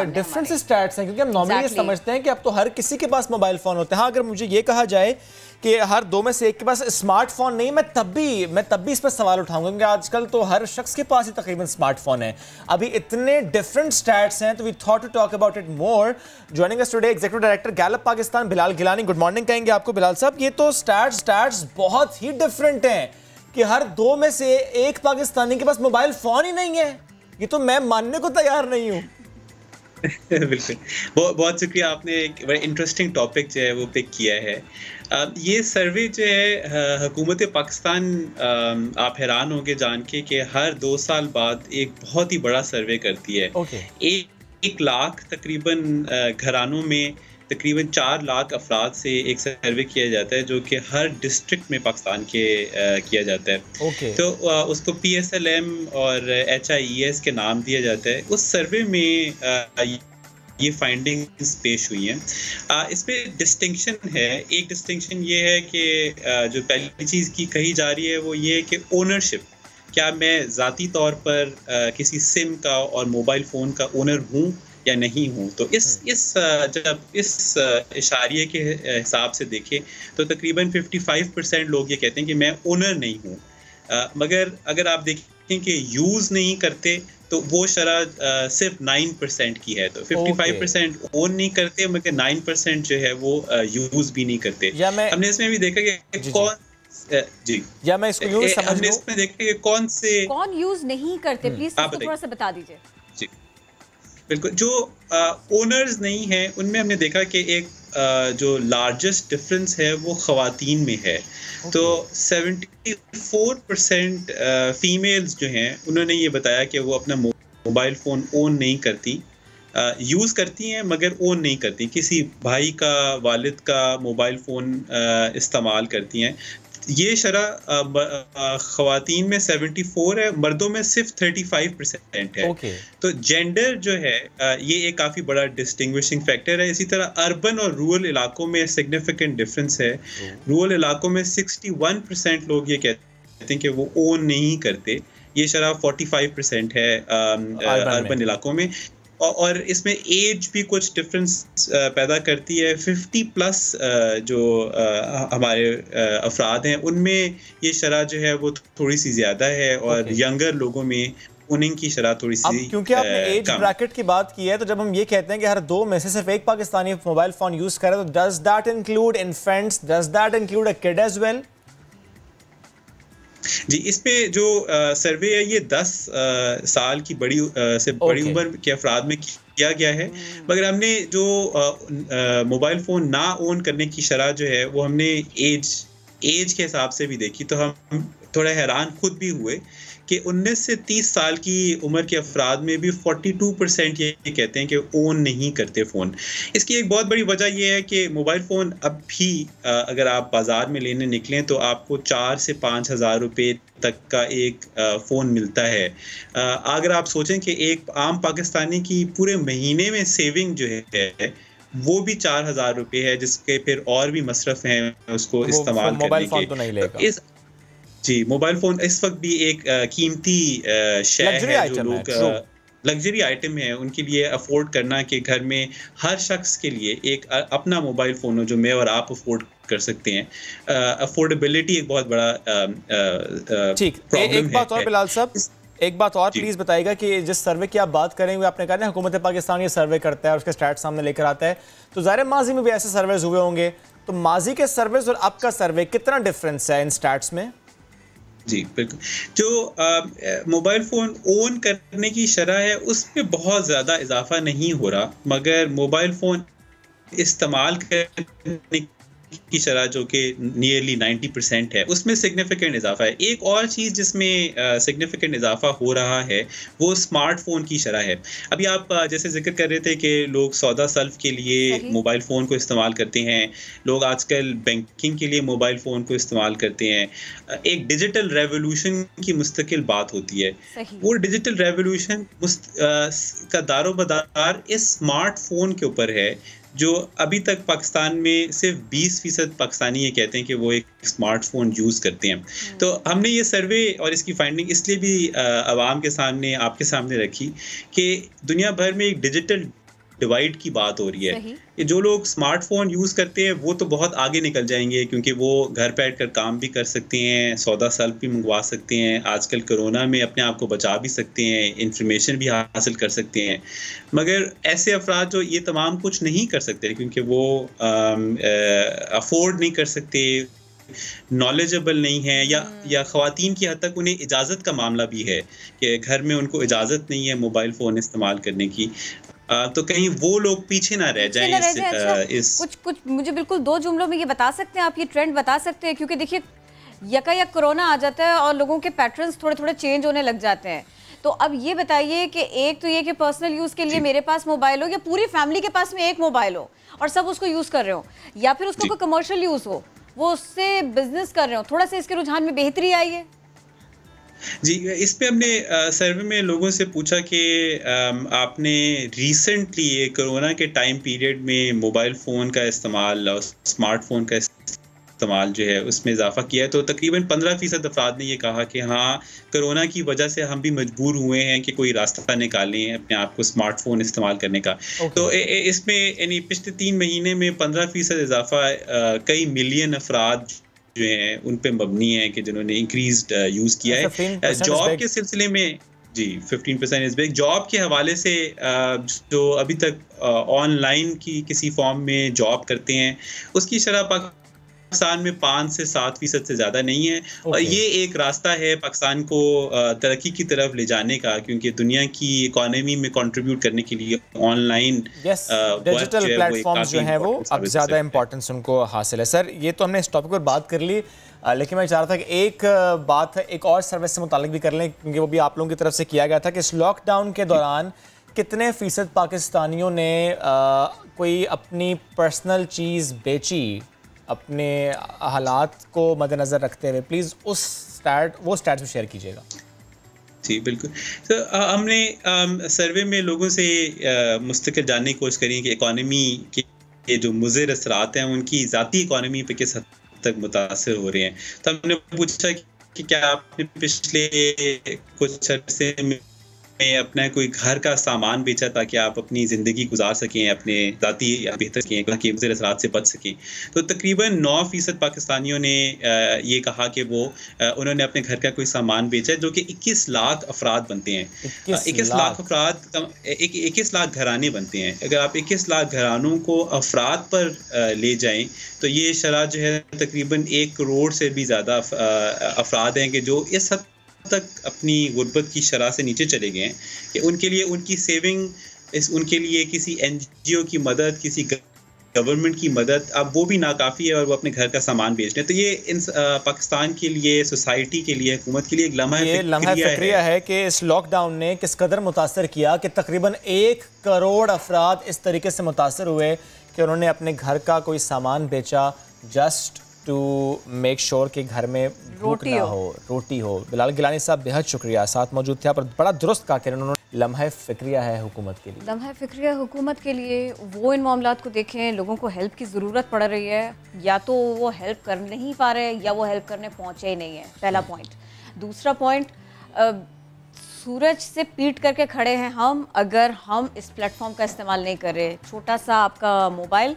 Speaker 2: डिफरेंट स्टैट्स हैं, क्योंकि हम नॉर्मली समझते हैं कि अब तो हर किसी के पास मोबाइल फ़ोन होते हैं। हाँ, अगर मुझे ये कहा जाए कि हर 2 में से 1 के पास स्मार्टफोन नहीं, मैं तब भी इस पर सवाल उठाऊंगा, क्योंकि आजकल तो हर शख्स के पास ही तकरीबन स्मार्टफोन है। अभी इतने डिफरेंट स्टैट्स हैं, तो we thought to talk about it more. Joining us today executive director Gallup Pakistan Bilal Gilani. Good morning कहेंगे आपको बिलाल साहब। ये तो स्टैट्स बहुत ही डिफरेंट हैं कि हर 2 में से 1 पाकिस्तानी के पास मोबाइल फोन ही नहीं है। ये तो मैं मानने को तैयार नहीं हूँ।
Speaker 11: बिल्कुल, बहुत शुक्रिया, आपने एक बड़ा इंटरेस्टिंग टॉपिक जो है वो पिक किया है। ये सर्वे जो है हुकूमत पाकिस्तान, आप हैरान होंगे जान के कि हर 2 साल बाद एक बहुत ही बड़ा सर्वे करती है। 1 लाख तकरीबन घरानों में तकरीबन 4 लाख अफराद से एक सर्वे किया जाता है, जो कि हर डिस्ट्रिक्ट में पाकिस्तान के किया जाता है। तो उसको PSLM और HIES के नाम दिया जाता है। उस सर्वे में ये फाइंडिंग्स पेश हुई हैं। इसमें डिस्टिंक्शन है। एक डिस्टिंक्शन ये है कि जो पहली चीज़ की कही जा रही है वो ये है कि ओनरशिप, क्या मैं ज़ाती तौर पर किसी सिम का और मोबाइल फ़ोन का ओनर हूँ या नहीं हूँ। तो जब इस इशारिये के हिसाब से देखें तो तकरीबन 55% लोग ये कहते हैं कि मैं ओनर नहीं हूँ। मगर अगर आप देखें कि यूज़ नहीं करते तो वो शरह सिर्फ 9% की है। तो 55% ओन नहीं करते, मगर 9% जो है वो यूज़ भी नहीं करते। हमने इसमें भी देखा कि
Speaker 2: मैं इसको यूँ समझ
Speaker 11: हमने इसमें देखा कि कौन
Speaker 1: यूज़ नहीं करते, प्लीज थोड़ा सा बता दीजिए।
Speaker 11: बिल्कुल, जो ओनर्स नहीं हैं उनमें हमने देखा कि एक जो लार्जेस्ट डिफरेंस है वो ख़वातीन में है। तो 74% फीमेल्स जो हैं उन्होंने ये बताया कि वो अपना मोबाइल फ़ोन ओन नहीं करती, यूज़ करती हैं मगर ओन नहीं करती, किसी भाई का, वालिद का मोबाइल फ़ोन इस्तेमाल करती हैं। ये शरह ख़वातीन में 74 है, मर्दों में सिर्फ 35% है। तो जेंडर जो है ये एक काफ़ी बड़ा डिस्टिंग्विशिंग फैक्टर है। इसी तरह अर्बन और रूरल इलाकों में सिग्निफिकेंट डिफरेंस है। रूरल इलाकों में 61% लोग ये कहते हैं कि वो ओन नहीं करते, ये शरह 45% है अर्बन इलाकों में। और इसमें एज भी कुछ डिफरेंस पैदा करती है। 50+ जो हमारे अफराद हैं उनमें ये शरह जो है वो थोड़ी सी ज़्यादा है, और यंगर लोगों में ओनिंग की शरह थोड़ी सी।
Speaker 2: क्योंकि आपने एज ब्रैकेट की बात की है, तो जब हम ये कहते हैं कि हर 2 में से सिर्फ 1 पाकिस्तानी मोबाइल फ़ोन यूज़ करे, तो does that include infants, does that include a kid as well?
Speaker 11: जी, इसमें जो सर्वे है ये 10 साल की बड़ी उम्र के अफराद में किया गया है। मगर हमने जो मोबाइल फ़ोन ना ओन करने की शरह जो है वो हमने एज के हिसाब से भी देखी, तो हम थोड़ा हैरान खुद भी हुए कि 19 से 30 साल की उम्र के अफराद में भी 42% ये कहते हैं कि ओन नहीं करते फ़ोन। इसकी एक बहुत बड़ी वजह यह है कि मोबाइल फ़ोन अब भी अगर आप बाज़ार में लेने निकलें तो आपको 4 से 5 हज़ार रुपये तक का एक फ़ोन मिलता है। अगर आप सोचें कि एक आम पाकिस्तानी की पूरे महीने में सेविंग जो है वो भी 4,000 रुपये है, जिसके फिर और भी मसरफ हैं उसको इस्तेमाल करने के। जी, मोबाइल फ़ोन इस वक्त भी एक कीमती शय है जो लोग लग्जरी आइटम है उनके लिए अफोर्ड करना कि घर में हर शख्स के लिए एक अपना मोबाइल फ़ोन हो जो मैं और आप अफोर्ड कर सकते हैं। अफोर्डेबिलिटी एक बहुत बड़ा
Speaker 2: ठीक। एक बात और बिलाल साहब, एक बात और प्लीज़ बताइएगा कि जिस सर्वे की आप बात करेंगे आपने कहा ना हुकूमत पाकिस्तान ये सर्वे करता है और उसके स्टैट सामने लेकर आता है, तो ज़ाहिर माजी में भी ऐसे सर्वेज हुए होंगे, तो माजी के सर्वेज और अब का सर्वे कितना डिफरेंस है इन स्टैट्स में?
Speaker 11: जी बिल्कुल, जो मोबाइल फ़ोन ओन करने की शरह है उसमें बहुत ज़्यादा इजाफा नहीं हो रहा, मगर मोबाइल फ़ोन इस्तेमाल करने की शरह जो कि नियरली 90% है उसमें सिग्निफिकेंट इजाफा है। एक और चीज़ जिसमें सिग्निफिकेंट इजाफा हो रहा है वो स्मार्टफोन की शरह है। अभी आप जैसे जिक्र कर रहे थे कि लोग सौदा सल्फ के लिए मोबाइल फ़ोन को इस्तेमाल करते हैं, लोग आजकल बैंकिंग के लिए मोबाइल फ़ोन को इस्तेमाल करते हैं। एक डिजिटल रेवोल्यूशन की मुस्तकिल बात होती है, वो डिजिटल रेवोल्यूशन का दारोमदार इस स्मार्टफोन के ऊपर है जो अभी तक पाकिस्तान में सिर्फ 20% पाकिस्तानी ये कहते हैं कि वो एक स्मार्टफोन यूज़ करते हैं। तो हमने ये सर्वे और इसकी फाइंडिंग इसलिए भी आवाम के सामने आपके सामने रखी कि दुनिया भर में एक डिजिटल डिवाइड की बात हो रही है कि जो लोग स्मार्टफोन यूज़ करते हैं वो तो बहुत आगे निकल जाएंगे क्योंकि वो घर बैठ कर काम भी कर सकते हैं, सौदा सल्फ भी मंगवा सकते हैं, आजकल कोरोना में अपने आप को बचा भी सकते हैं, इंफॉर्मेशन भी हासिल कर सकते हैं। मगर ऐसे अफराद जो ये तमाम कुछ नहीं कर सकते क्योंकि वो अफोर्ड नहीं कर सकते, नॉलेजेबल नहीं है, या ख़वातीन की हद तक उन्हें इजाज़त का मामला भी है कि घर में उनको इजाज़त नहीं है मोबाइल फ़ोन इस्तेमाल करने की, तो कहीं वो लोग पीछे ना रह जाएं इस
Speaker 1: कुछ मुझे बिल्कुल 2 जुमलों में ये बता सकते हैं आप, ये ट्रेंड बता सकते हैं? क्योंकि देखिए यकायक कोरोना आ जाता है और लोगों के पैटर्न्स थोड़े थोड़े चेंज होने लग जाते हैं, तो अब ये बताइए कि एक तो ये कि पर्सनल यूज़ के लिए मेरे पास मोबाइल हो या पूरी फैमिली के पास में एक मोबाइल हो और सब उसको यूज़ कर रहे हो, या फिर उसको कोई कमर्शियल यूज़ हो, वो उससे बिजनेस कर रहे हो, थोड़ा सा इसके रुझान में बेहतरी आई है?
Speaker 11: जी, इस पे हमने सर्वे में लोगों से पूछा कि आपने रिसेंटली ये कोरोना के टाइम पीरियड में मोबाइल फ़ोन का इस्तेमाल और स्मार्टफोन का इस्तेमाल जो है उसमें इजाफा किया है, तो तकरीबन 15% अफराद ने ये कहा कि हाँ कोरोना की वजह से हम भी मजबूर हुए हैं कि कोई रास्ता निकालें अपने आप को स्मार्टफोन इस्तेमाल करने का। तो इसमें यानी पिछले 3 महीने में 15% इजाफा कई मिलियन अफराद जो हैं उन पे मबनी है कि जिन्होंने इंक्रीज्ड यूज़ किया है। जॉब के सिलसिले में जी 15% इस बिग, जॉब के हवाले से जो अभी तक ऑनलाइन की किसी फॉर्म में जॉब करते हैं उसकी शरह पाकिस्तान में 5 से 7% से ज़्यादा नहीं है। और ये एक रास्ता है पाकिस्तान को तरक्की की तरफ ले जाने का, क्योंकि दुनिया की इकोनॉमी में कंट्रीब्यूट करने के लिए ऑनलाइन
Speaker 2: डिजिटल प्लेटफॉर्म्स जो हैं वो अब ज़्यादा इंपॉर्टेंस उनको हासिल है। सर ये तो हमने इस टॉपिक पर बात कर ली, लेकिन मैं चाह रहा था कि एक बात है एक और सर्विस से मुतालिक भी कर लें, क्योंकि वो भी आप लोगों की तरफ से किया गया था कि इस लॉकडाउन के दौरान कितने फ़ीसद पाकिस्तानियों ने कोई अपनी पर्सनल चीज़ बेची अपने हालात को मद्देनज़र रखते हुए? प्लीज़ वो स्टैट्स में शेयर कीजिएगा।
Speaker 11: जी बिल्कुल। तो हमने सर्वे में लोगों से मुस्तकिल जानने की कोशिश करी कि इकॉनमी के जो मुज़िर असरात हैं उनकी ज़ाती इकॉनमी पे किस हद तक मुतासर हो रहे हैं। तो हमने पूछा कि क्या आपने पिछले कुछ अर्से में अपना कोई घर का सामान बेचा ताकि आप अपनी ज़िंदगी गुजार सकें, अपने ज़ाती बेहतर सकें, कि मुज़िर असरात से बच सकें। तो तकरीबन 9% पाकिस्तानियों ने ये कहा कि वो उन्होंने अपने घर का कोई सामान बेचा, जो कि 21 लाख अफराद बनते हैं। 21 लाख अफराद 21 लाख घराने बनते हैं। अगर आप 21 लाख घरानों को अफराद पर ले जाएं तो ये शरह जो है तकरीबन 1 करोड़ से भी ज़्यादा अफराद हैं कि जो इस हद तक अपनी गुर्बत की शरह से नीचे चले गए हैं कि उनके लिए उनकी सेविंग, उनके लिए किसी NGO की मदद, किसी गवर्नमेंट की मदद अब वो भी नाकाफ़ी है और वो अपने घर का सामान बेच रहे हैं। तो ये पाकिस्तान के लिए, सोसाइटी के लिए, हुकूमत के लिए एक लम्हा
Speaker 2: फिक्रिया है कि इस लॉकडाउन ने किस कदर मुतासर किया कि तकरीबन 1 करोड़ अफराद इस तरीके से मुतासर हुए कि उन्होंने अपने घर का कोई सामान बेचा जस्ट टू मेक श्योर कि घर में भूख ना हो, रोटी हो। बिलाल गिलानी साहब बेहद शुक्रिया, साथ मौजूद थे, पर बड़ा दुरुस्त कहा कि उन्होंने लम्हा फ़िक्रिया है हुकूमत के लिए?
Speaker 1: लम्हा फ़िक्रिया हुकूमत के लिए वो इन मामलात को देखें, लोगों को हेल्प की ज़रूरत पड़ रही है, या तो वो हेल्प कर नहीं पा रहे या वो हेल्प करने पहुँचे ही नहीं है, पहला पॉइंट। दूसरा पॉइंट, सूरज से पीट करके खड़े हैं हम अगर हम इस प्लेटफॉर्म का इस्तेमाल नहीं कर रहे। छोटा सा आपका मोबाइल,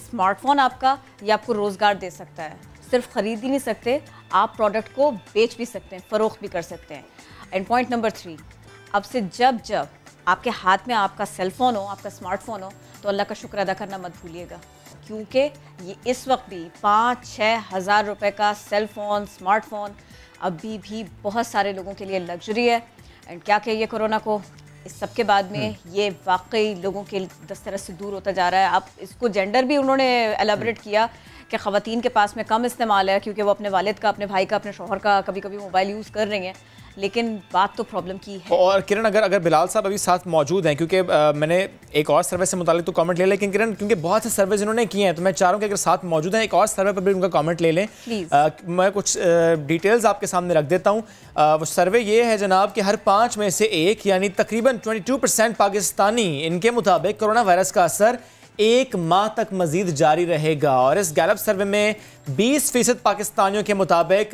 Speaker 1: स्मार्टफोन आपका, ये आपको रोज़गार दे सकता है। सिर्फ ख़रीद ही नहीं सकते, आप प्रोडक्ट को बेच भी सकते हैं, फ़रोख्त भी कर सकते हैं। एंड पॉइंट नंबर 3, अब से जब आपके हाथ में आपका सेलफोन हो, आपका स्मार्टफोन हो, तो अल्लाह का शुक्र अदा करना मत भूलिएगा, क्योंकि ये इस वक्त भी 5-6 हज़ार रुपये का सेलफोन, स्मार्टफोन अभी भी बहुत सारे लोगों के लिए लग्जरी है। एंड क्या कहिए कोरोना को, इस सब के बाद में ये वाकई लोगों के दस्तरस से दूर होता जा रहा है। अब इसको जेंडर भी उन्होंने एलाबरेट किया कि ख़वातीन के पास में कम इस्तेमाल है, क्योंकि वो अपने वालिद का, अपने भाई का, अपने शौहर का कभी कभी मोबाइल यूज़ कर रही हैं, लेकिन बात तो प्रॉब्लम की है।
Speaker 2: और किरण, अगर बिलाल साहब अभी साथ मौजूद हैं, क्योंकि मैंने एक और सर्वे से मुतालिक तो कमेंट ले, लेकिन किरण क्योंकि बहुत से सर्वे इन्होंने किए हैं, तो मैं चाह रहा हूँ कि अगर साथ मौजूद हैं एक और सर्वे पर भी उनका कमेंट ले लें। मैं कुछ डिटेल्स आपके सामने रख देता हूँ। वो सर्वे ये है जनाब कि हर 5 में से 1 यानी तकरीबन 22% पाकिस्तानी, इनके मुताबिक कोरोना वायरस का असर 1 माह तक मजीद जारी रहेगा। और इस गैलप सर्वे में 20% पाकिस्तानियों के मुताबिक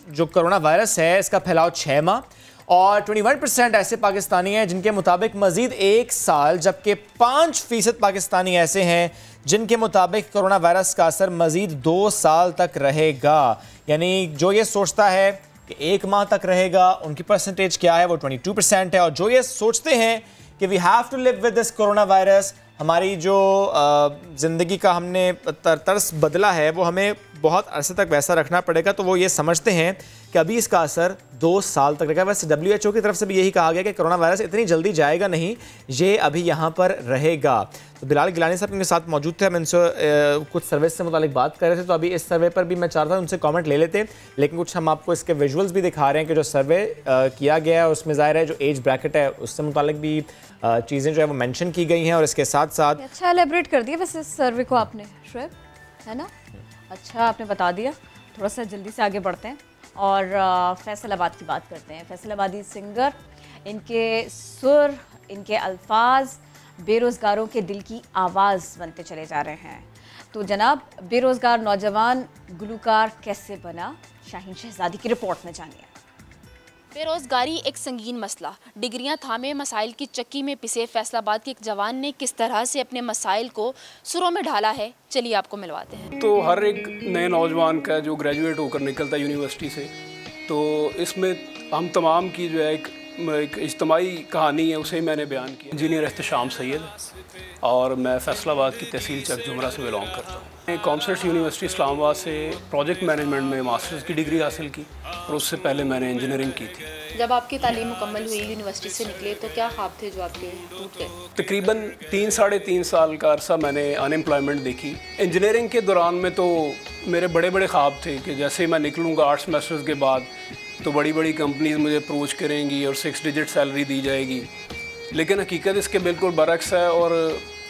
Speaker 2: जो कोरोना वायरस है इसका फैलाव 6 माह, और 21% ऐसे पाकिस्तानी हैं जिनके मुताबिक मजीद 1 साल, जबकि 5% पाकिस्तानी ऐसे हैं जिनके मुताबिक कोरोना वायरस का असर मजीद 2 साल तक रहेगा। यानी जो ये सोचता है कि 1 माह तक रहेगा, उनकी परसेंटेज क्या है, वो 22% है। और जो ये सोचते हैं कि we have to live with this corona virus, हमारी जो ज़िंदगी का हमने तर्स बदला है वो हमें बहुत अरसे तक वैसा रखना पड़ेगा, तो वो ये समझते हैं कि अभी इसका असर 2 साल तक रहेगा। वैसे WHO की तरफ से भी यही कहा गया कि कोरोना वायरस इतनी जल्दी जाएगा नहीं, ये अभी यहाँ पर रहेगा। तो बिलाल गिलानी साहब मेरे साथ मौजूद थे, हम इनसे कुछ सर्वे से मुतालिक बात कर रहे थे, तो अभी इस सर्वे पर भी मैं चाहता था उनसे कमेंट ले लेते, लेकिन कुछ हम आपको इसके विजुअल्स भी दिखा रहे हैं कि जो सर्वे किया गया है उसमें ज़ाहिर है जो एज ब्रैकेट है उससे मुतालिक भी चीज़ें जो है वो मेंशन की गई हैं। और इसके साथ साथ
Speaker 1: अच्छा एलेबरेट कर दिया वैसे इस सर्वे को आपने शुएब, है ना? अच्छा आपने बता दिया। थोड़ा सा जल्दी से आगे बढ़ते हैं और फैसलाबाद की बात करते हैं। फैसलाबादी सिंगर, इनके सुर, इनके अल्फाज बेरोज़गारों के दिल की आवाज़ बनते चले जा रहे हैं। तो जनाब, बेरोज़गार नौजवान गुलूकार कैसे बना, शाहीन शहजादी की रिपोर्ट में जानिए।
Speaker 12: बेरोज़गारी एक संगीन मसला, डिग्रियां थामे मसाइल की चक्की में पिसे फैसलाबाद के एक जवान ने किस तरह से अपने मसाइल को सुरों में ढाला है, चलिए आपको मिलवाते हैं।
Speaker 13: तो हर एक नए नौजवान का जो ग्रेजुएट होकर निकलता है यूनिवर्सिटी से, तो इसमें हम तमाम की जो है एक इज्तमाही कहानी है, उसे मैंने बयान की। इंजीनियर एहतशाम सैयद और मैं फैसलाबाद की तहसील चक जुमरा से बिलोंग करता हूँ। मैं कॉमर्स यूनिवर्सिटी इस्लामाबाद से प्रोजेक्ट मैनेजमेंट में मास्टर्स की डिग्री हासिल की और उससे पहले मैंने इंजीनियरिंग की थी।
Speaker 12: जब आपकी तालीम मुकम्मल हुई, यूनिवर्सिटी से निकले, तो क्या ख्वाब थे जो आपके टूट गए?
Speaker 13: तकरीबन 3-3.5 साल का अरसा मैंने अनएम्प्लॉयमेंट देखी। इंजीनियरिंग के दौरान में तो मेरे बड़े बड़े ख्वाब थे कि जैसे मैं निकलूँगा 8 सेमेस्टर्स के बाद तो बड़ी बड़ी कंपनीज मुझे अप्रोच करेंगी और 6 डिजिट सैलरी दी जाएगी, लेकिन हकीकत इसके बिल्कुल बरक्स है और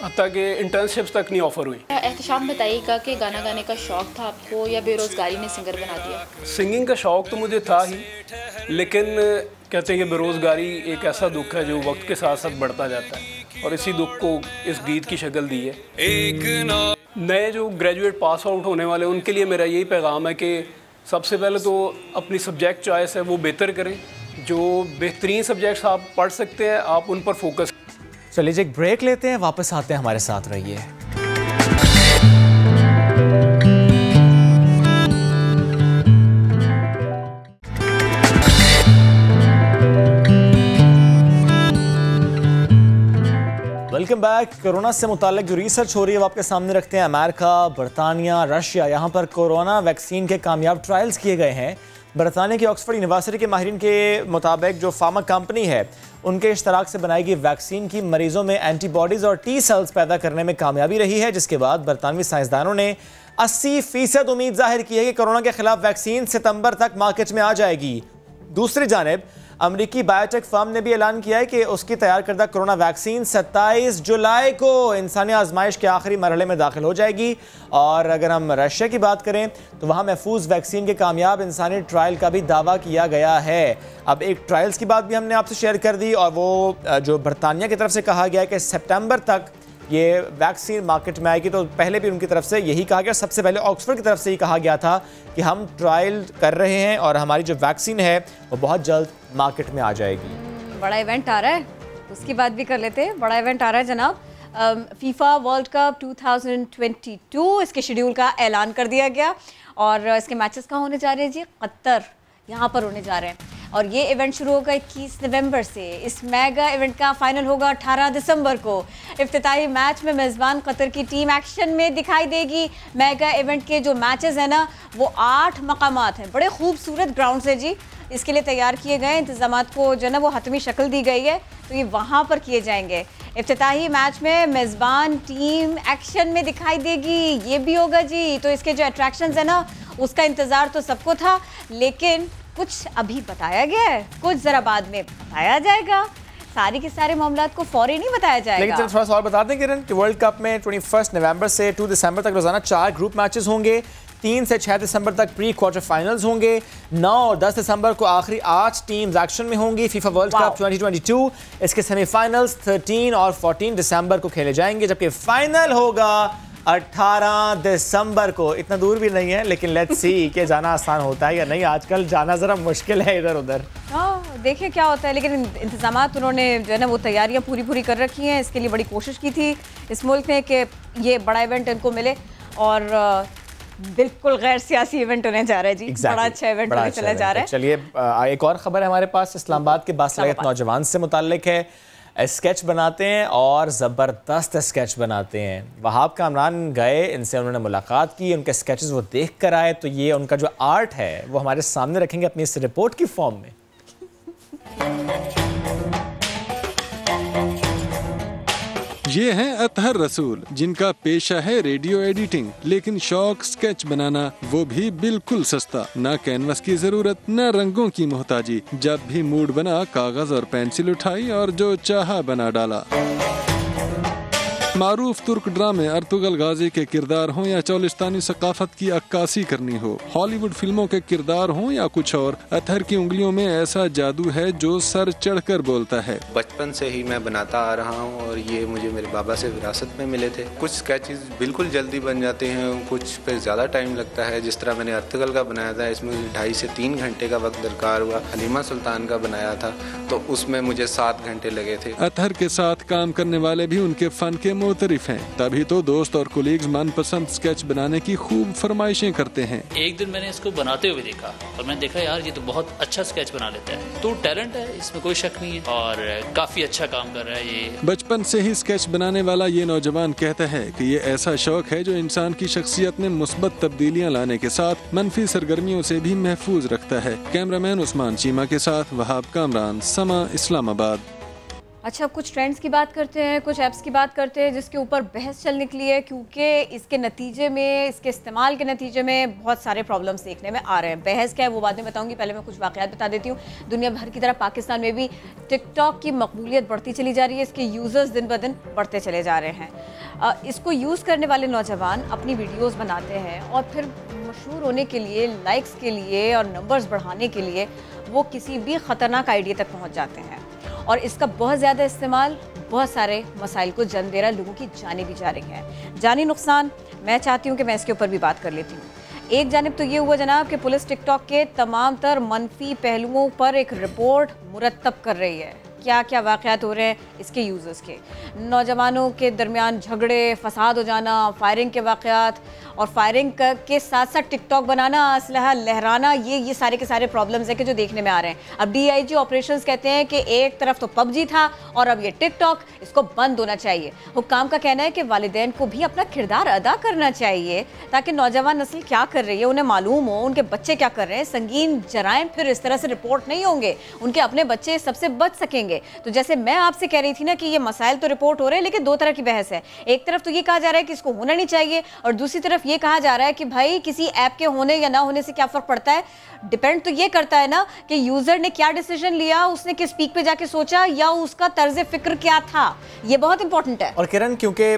Speaker 13: हत्ता कि इंटर्नशिप्स तक नहीं ऑफ़र हुई।
Speaker 12: एहतशाम बताइएगा कि गाना गाने का शौक़ था आपको या बेरोज़गारी ने सिंगर बना दिया?
Speaker 13: सिंगिंग का शौक़ तो मुझे था ही, लेकिन कहते हैं कि बेरोज़गारी एक ऐसा दुख है जो वक्त के साथ साथ बढ़ता जाता है और इसी दुख को इस गीत की शक्ल दी है। नए जो ग्रेजुएट पास आउट होने वाले उनके लिए मेरा यही पैगाम है कि सबसे पहले तो अपनी सब्जेक्ट चॉइस है वो बेहतर करें। जो बेहतरीन सब्जेक्ट्स आप पढ़ सकते हैं आप उन पर फोकस।
Speaker 2: चलिए एक ब्रेक लेते हैं, वापस आते हैं, हमारे साथ रहिए। Welcome back. कोरोना से मुताल्लिक जो रिसर्च हो रही है वो आपके सामने रखते हैं। अमेरिका, बरतानिया, रशिया, यहाँ पर कोरोना वैक्सीन के कामयाब ट्रायल्स किए गए हैं। बरतानिया की ऑक्सफोर्ड यूनिवर्सिटी के माहिरीन के मुताबिक जो फार्मा कंपनी है उनके इश्तराक से बनाई गई वैक्सीन की मरीजों में एंटीबॉडीज़ और टी सेल्स पैदा करने में कामयाबी रही है, जिसके बाद बरतानवी साइंसदानों ने 80% उम्मीद जाहिर की है कि कोरोना के खिलाफ वैक्सीन सितंबर तक मार्केट में आ जाएगी। दूसरी जानिब अमेरिकी बायोटेक फर्म ने भी ऐलान किया है कि उसकी तैयार करदा कोरोना वैक्सीन 27 जुलाई को इंसानी आजमाइश के आखिरी मरहले में दाखिल हो जाएगी। और अगर हम रशिया की बात करें तो वहाँ महफूज वैक्सीन के कामयाब इंसानी ट्रायल का भी दावा किया गया है। अब एक ट्रायल्स की बात भी हमने आपसे शेयर कर दी, और वो जो बरतानिया की तरफ से कहा गया है कि सितंबर तक ये वैक्सीन मार्केट में आएगी। तो पहले भी उनकी तरफ से यही कहा गया, सबसे पहले ऑक्सफोर्ड की तरफ से ही कहा गया था कि हम ट्रायल कर रहे हैं और हमारी जो वैक्सीन है वो बहुत जल्द मार्केट में आ जाएगी।
Speaker 1: बड़ा इवेंट आ रहा है, उसकी बात भी कर लेते हैं। बड़ा इवेंट आ रहा है जनाब, फीफा वर्ल्ड कप 2022, इसके शेड्यूल का ऐलान कर दिया गया और इसके मैचेस कहाँ होने जा रहे हैं जी? कतर, यहाँ पर होने जा रहे हैं। और ये इवेंट शुरू होगा 21 नवंबर से। इस मेगा इवेंट का फाइनल होगा 18 दिसंबर को। इफ्तिताही मैच में मेज़बान कतर की टीम एक्शन में दिखाई देगी। मेगा इवेंट के जो मैचेस हैं ना वो 8 मकामात हैं, बड़े खूबसूरत ग्राउंड से जी इसके लिए तैयार किए गए। इंतजामात को जो ना वो हतमी शक्ल दी गई है, तो ये वहाँ पर किए जाएंगे। इफ्तिताही मैच में मेज़बान टीम एक्शन में दिखाई देगी, ये भी होगा जी। तो इसके जो अट्रैक्शंस है ना उसका इंतज़ार तो सबको था, लेकिन कुछ अभी बताया गया है, कुछ ज़रा बाद में बताया जाएगा। सारी के सारे मामलात को फौरी नहीं बताया जाएगा।
Speaker 2: लेकिन थोड़ा सा और बता दें किरण कि वर्ल्ड कप में 21 नवंबर से 2 दिसंबर तक रोजाना 4 ग्रुप मैचेस होंगे। 3 से 6 दिसंबर तक प्री क्वार्टर फाइनल्स होंगे। 9 और 10 दिसंबर को आखिरी 8 टीम्स एक्शन में होंगी। फीफा वर्ल्ड कप 2022 इसके सेमीफाइनल्स 13 और 14 दिसंबर को खेले जाएंगे, जबकि फाइनल होगा 18 दिसंबर को। इतना दूर भी नहीं है, लेकिन लेट्स सी कि जाना आसान होता है या नहीं। आजकल जाना ज़रा मुश्किल है इधर उधर।
Speaker 1: देखिए क्या होता है, लेकिन इंतजामात उन्होंने जो है ना वो तैयारियां पूरी कर रखी हैं। इसके लिए बड़ी कोशिश की थी इस मुल्क ने कि ये बड़ा इवेंट इनको मिले, और बिल्कुल गैर सियासी इवेंट होने जा रहा है जी। बड़ा अच्छा इवेंट होने चला जा रहा है।
Speaker 2: चलिए एक और खबर है हमारे पास, इस्लामाबाद के बासलाहियत नौजवान से मुताल्लिक है। स्केच बनाते हैं और ज़बरदस्त स्केच बनाते हैं। वहाब कामरान गए, इनसे उन्होंने मुलाकात की, उनके स्केचेस वो देख कर आए। तो ये उनका जो आर्ट है वो हमारे सामने रखेंगे अपनी इस रिपोर्ट की फॉर्म में।
Speaker 14: ये हैं अतहर रसूल, जिनका पेशा है रेडियो एडिटिंग, लेकिन शौक स्केच बनाना, वो भी बिल्कुल सस्ता। ना कैनवस की जरूरत, ना रंगों की मोहताजी। जब भी मूड बना कागज और पेंसिल उठाई और जो चाहा बना डाला। मारूफ तुर्क ड्रामे अर्तुगल गाजी के किरदार हों या चौलिस्तानी सकाफत की अक्कासी करनी हो, हॉलीवुड फिल्मों के किरदार हों या कुछ और, अतहर की उंगलियों में ऐसा जादू है जो सर चढ़कर बोलता है।
Speaker 15: बचपन से ही मैं बनाता आ रहा हूं और ये मुझे मेरे बाबा से विरासत में मिले थे। कुछ स्केचेस बिल्कुल जल्दी बन जाते हैं, कुछ पे ज्यादा टाइम लगता है। जिस तरह मैंने अर्तुगल का बनाया था, इसमें 2.5 से 3 घंटे का वक्त दरकार हुआ। हलीमा सुल्तान का बनाया था तो उसमें मुझे 7 घंटे लगे थे।
Speaker 14: अतहर के साथ काम करने वाले भी उनके फन के मोतरिफ हैं, तभी तो दोस्त और कोलीग्स मनपसंद स्केच बनाने की खूब फरमाइशें करते हैं।
Speaker 16: एक दिन मैंने इसको बनाते हुए देखा और मैंने देखा यार ये तो बहुत अच्छा स्केच बना लेता है। तो टैलेंट है, इसमें कोई शक नहीं है, और काफी अच्छा काम कर रहा है ये।
Speaker 14: बचपन से ही स्केच बनाने वाला ये नौजवान कहता है कि ये ऐसा शौक है जो इंसान की शख्सियत में मुस्बत तब्दीलियां लाने के साथ मनफी सरगर्मियों से भी महफूज रखता है। कैमरामैन उस्मान चीमा के साथ वहाब कामरान, समा, इस्लामाबाद।
Speaker 1: अच्छा, कुछ ट्रेंड्स की बात करते हैं, कुछ ऐप्स की बात करते हैं जिसके ऊपर बहस चल निकली है, क्योंकि इसके नतीजे में, इसके इस्तेमाल के नतीजे में बहुत सारे प्रॉब्लम्स देखने में आ रहे हैं। बहस क्या है वो बाद में बताऊंगी, पहले मैं कुछ वाक़यात बता देती हूँ। दुनिया भर की तरह पाकिस्तान में भी टिकटॉक की मकबूलियत बढ़ती चली जा रही है, इसके यूज़र्स दिन ब दिन बढ़ते चले जा रहे हैं। इसको यूज़ करने वाले नौजवान अपनी वीडियोज़ बनाते हैं और फिर मशहूर होने के लिए, लाइक्स के लिए और नंबर्स बढ़ाने के लिए वो किसी भी ख़तरनाक आइडिया तक पहुँच जाते हैं, और इसका बहुत ज़्यादा इस्तेमाल बहुत सारे मसाइल को जन्म दे रहा है। लोगों की जानें भी जा रही हैं, जानी नुकसान। मैं चाहती हूँ कि मैं इसके ऊपर भी बात कर लेती हूँ। एक जानिब तो ये हुआ जनाब कि पुलिस टिकटॉक के तमाम तर मनफी पहलुओं पर एक रिपोर्ट मुरतब कर रही है। क्या क्या वाक़यात हो रहे हैं इसके यूज़र्स के, नौजवानों के दरमियान झगड़े, फसाद हो जाना, फायरिंग के वाक़यात, और फायरिंग के साथ साथ टिकटॉक बनाना, असलहा लहराना, ये सारे के सारे प्रॉब्लम्स हैं कि जो देखने में आ रहे हैं। अब DIG ऑपरेशंस कहते हैं कि एक तरफ तो PUBG था और अब ये टिकटॉक, इसको बंद होना चाहिए। हुक्काम का कहना है कि वालिदैन को भी अपना किरदार अदा करना चाहिए ताकि नौजवान नस्ल क्या कर रही है उन्हें मालूम हो, उनके बच्चे क्या कर रहे हैं। संगीन जराइम फिर इस तरह से रिपोर्ट नहीं होंगे, उनके अपने बच्चे सबसे बच सकेंगे। के। तो जैसे मैं आपसे कह रही थी ना कि ये मसाइल तो रिपोर्ट हो रहे हैं, लेकिन दो तरह की बहस है। एक तरफ तो ये कहा जा रहा है कि इसको होना नहीं चाहिए, और दूसरी तरफ ये कहा जा रहा है कि भाई किसी ऐप के होने या ना होने से क्या फर्क पड़ता है। डिपेंड तो ये करता है ना कि यूजर ने क्या डिसीजन लिया, उसने किस पीक पे जाके सोचा, या उसका तर्ज फिक्र क्या था। ये बहुत इंपॉर्टेंट है।
Speaker 2: और किरण, क्योंकि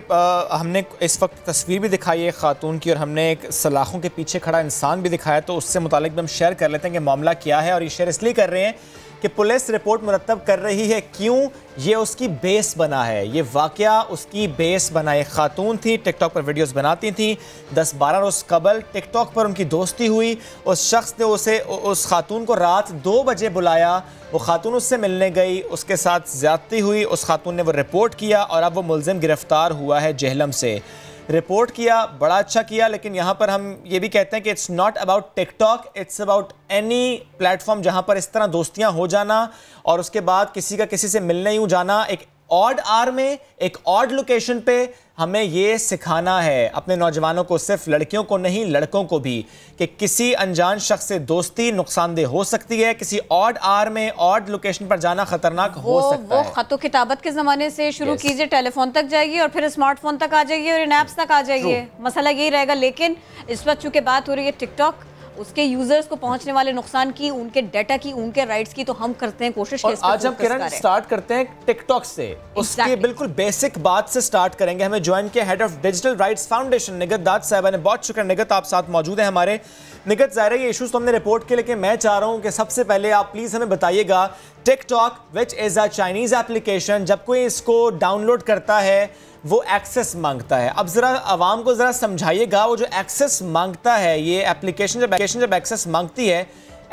Speaker 2: हमने इस वक्त तस्वीर भी दिखाई है खातून की, और हमने एक सलाखों के पीछे खड़ा इंसान भी दिखाया, तो उससे मुतालिक भी हम शेयर कर लेते हैं कि मामला क्या है। और ये शेयर इसलिए कर रहे हैं कि पुलिस रिपोर्ट मुरतब कर रही है। क्यों? ये उसकी बेस बना है, ये वाकया उसकी बेस बना है। खातून थी, टिकटॉक पर वीडियोस बनाती थी। 10-12 रोज़ कबल टिकटॉक पर उनकी दोस्ती हुई। उस शख्स ने उस खातून को रात 2 बजे बुलाया। वो खातून उससे मिलने गई, उसके साथ ज़्यादती हुई। उस खातून ने वो रिपोर्ट किया और अब वो मुलजिम गिरफ्तार हुआ है जेहलम से। रिपोर्ट किया, बड़ा अच्छा किया, लेकिन यहाँ पर हम ये भी कहते हैं कि it's not about TikTok, it's about any platform जहाँ पर इस तरह दोस्तियाँ हो जाना और उसके बाद किसी का किसी से मिलने यूँ जाना। एक ऑड आर में, एक ऑड लोकेशन पे हमें ये सिखाना है अपने नौजवानों को, सिर्फ लड़कियों को नहीं लड़कों को भी, कि किसी अनजान शख्स से दोस्ती नुकसानदेह हो सकती है। किसी ऑड आर में, ऑड लोकेशन पर जाना खतरनाक हो सकता है।
Speaker 1: वो खतो किताबत के ज़माने से शुरू कीजिए, टेलीफोन तक जाइए और फिर स्मार्टफोन तक आ जाइए और इन ऐप्स तक आ जाइए। मसला यही रहेगा। लेकिन इस वक्त चूँकि बात हो रही है टिकटॉक, उसके यूजर्स को पहुंचने वाले नुकसान की, उनके डाटा की, उनके राइट्स की, तो हम करते हैं कोशिश।
Speaker 2: और आज हम किरण स्टार्ट करते हैं टिकटॉक से। उसके बिल्कुल बेसिक बात से स्टार्ट करेंगे। हमें ज्वाइन किया head of Digital Rights Foundation Nighat Dad साहिबा ने। बहुत शुक्र निगत, आप साथ मौजूद हैं हमारे। निगत, ज़ाहिर है ये इशूज़ तो हमने रिपोर्ट किए, लेकिन मैं चाह रहा हूँ कि सबसे पहले आप प्लीज़ हमें बताइएगा, TikTok which is a Chinese application, जब कोई इसको डाउनलोड करता है वो एक्सेस मांगता है। अब ज़रा आवाम को ज़रा समझाइएगा, वो जो एक्सेस मांगता है, ये एप्लीकेशन जब एक्सेस मांगती है,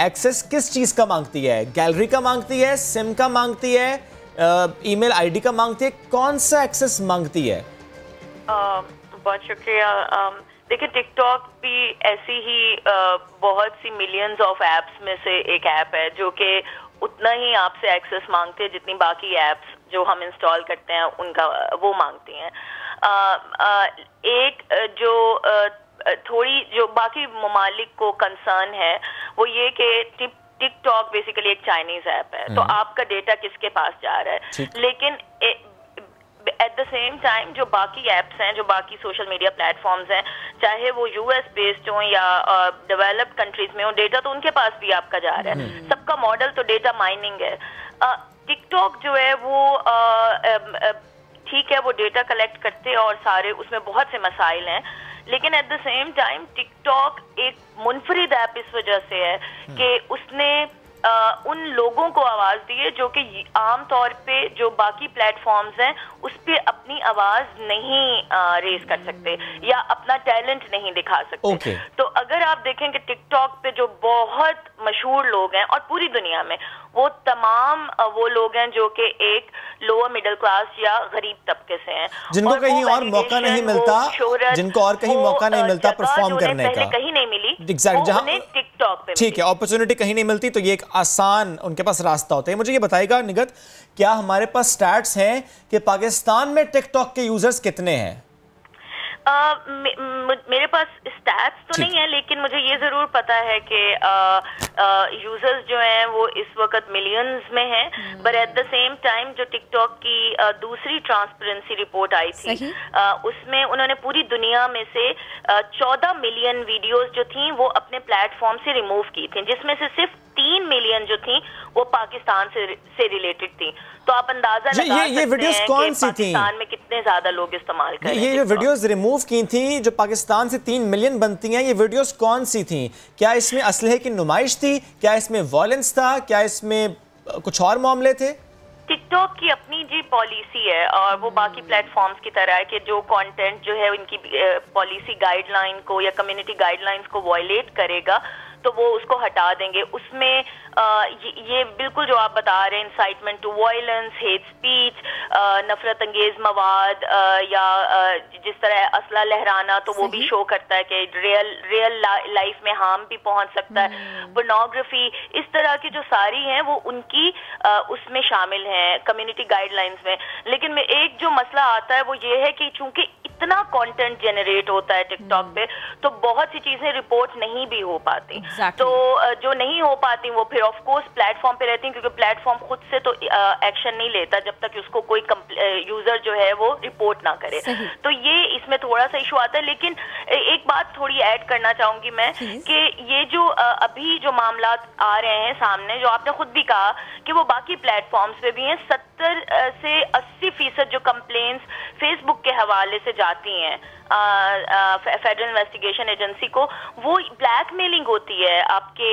Speaker 2: एक्सेस किस चीज़ का मांगती है? गैलरी का मांगती है, सिम का मांगती है, ईमेल आईडी का मांगती है, कौन सा एक्सेस मांगती है?
Speaker 17: बहुत शुक्रिया। देखिए, टिकटॉक भी ऐसी ही बहुत सी मिलियंस ऑफ एप्स में से एक ऐप है जो कि उतना ही आपसे एक्सेस मांगते हैं जितनी बाकी एप्स जो हम इंस्टॉल करते हैं उनका वो मांगती हैं। एक जो थोड़ी जो बाकी ममालिक को कंसर्न है वो ये कि टिकटॉक बेसिकली एक चाइनीज ऐप है, तो आपका डेटा किसके पास जा रहा है। लेकिन एट द सेम टाइम जो बाकी एप्स हैं, जो बाकी सोशल मीडिया प्लेटफॉर्म्स हैं, चाहे वो यूएस बेस्ड हो या डेवलप्ड कंट्रीज में हो, डेटा तो उनके पास भी आपका जा रहा है। सबका मॉडल तो डेटा माइनिंग है। टिकटॉक जो है वो ठीक है, वो डेटा कलेक्ट करते हैं और सारे उसमें बहुत से मसाइल हैं, लेकिन at the same time TikTok एक मुनफरिद ऐप इस वजह से है कि उसने उन लोगों को आवाज दी है जो कि आम तौर पे जो बाकी प्लेटफॉर्म्स हैं उस पे अपनी आवाज नहीं रेज कर सकते या अपना टैलेंट नहीं दिखा सकते। तो अगर आप देखें कि टिकटॉक पे जो बहुत मशहूर लोग हैं और पूरी दुनिया में वो तमाम वो लोग हैं जो कि एक लोअर मिडिल क्लास या गरीब तबके से हैं,
Speaker 2: जिनको कहीं और मौका नहीं मिलता, जिनको और कहीं मौका नहीं मिलता परफॉर्म करने का,
Speaker 17: कहीं नहीं मिली,
Speaker 2: एग्जैक्ट, जहां
Speaker 17: टिकटॉक पे
Speaker 2: ठीक है अपॉर्चुनिटी कहीं नहीं मिलती, तो ये एक आसान उनके पास रास्ता होता है। मुझे ये बताइएगा निगत, क्या हमारे पास स्टैट्स हैं कि पाकिस्तान में टिकटॉक के यूजर्स कितने हैं?
Speaker 17: मेरे पास स्टैट्स तो नहीं है, लेकिन मुझे ये जरूर पता है कि यूजर्स जो हैं वो इस वक्त मिलियंस में हैं। But at the same time जो टिकटॉक की दूसरी ट्रांसपेरेंसी रिपोर्ट आई थी उसमें उन्होंने पूरी दुनिया में से 14 मिलियन वीडियोस जो थी वो अपने प्लेटफॉर्म से रिमूव की थी, जिसमें से सिर्फ 3 मिलियन जो थी वो पाकिस्तान से रिलेटेड थी। तो आप अंदाजा लगा सकते हैं कि पाकिस्तान में कितने ज्यादा लोग इस्तेमाल कर रहे हैं।
Speaker 2: ये जो वीडियोस रिमूव की थी जो पाकिस्तान से 3 मिलियन बनती हैं, ये वीडियोस कौन सी थी? क्या इसमें असलहे की नुमाइश थी? क्या इसमें वॉयलेंस था? क्या इसमें कुछ और मामले थे?
Speaker 17: टिकटॉक की अपनी जी पॉलिसी है और वो बाकी प्लेटफॉर्म्स की तरह है कि जो कंटेंट जो है उनकी पॉलिसी गाइडलाइन को या कम्युनिटी गाइडलाइंस को वायलेट करेगा तो वो उसको हटा देंगे। उसमें ये बिल्कुल जो आप बता रहे हैं, incitement to violence, hate speech, नफरत अंगेज मवाद या जिस तरह असला लहराना, तो वो भी शो करता है कि रियल लाइफ में हार्म भी पहुंच सकता है। पोर्नोग्राफी, इस तरह की जो सारी हैं वो उनकी उसमें शामिल हैं कम्युनिटी गाइडलाइंस में। लेकिन एक जो मसला आता है वो ये है कि चूंकि इतना कंटेंट जनरेट होता है टिकटॉक पे, तो बहुत सी चीजें रिपोर्ट नहीं भी हो पाती। तो जो नहीं हो पाती वो फिर ऑफ कोर्स प्लेटफॉर्म पे रहती हैं, क्योंकि प्लेटफॉर्म खुद से तो एक्शन नहीं लेता जब तक उसको कोई यूजर जो है वो रिपोर्ट ना करे। तो ये इसमें थोड़ा सा इशू आता है। लेकिन एक बात थोड़ी ऐड करना चाहूंगी मैं कि ये जो अभी जो मामला आ रहे हैं सामने, जो आपने खुद भी कहा कि वो बाकी प्लेटफॉर्म्स पे भी हैं, 70 से 80% जो कंप्लेंट्स फेसबुक के हवाले से जाती हैं फेडरल इन्वेस्टिगेशन एजेंसी को, वो ब्लैकमेलिंग होती है आपके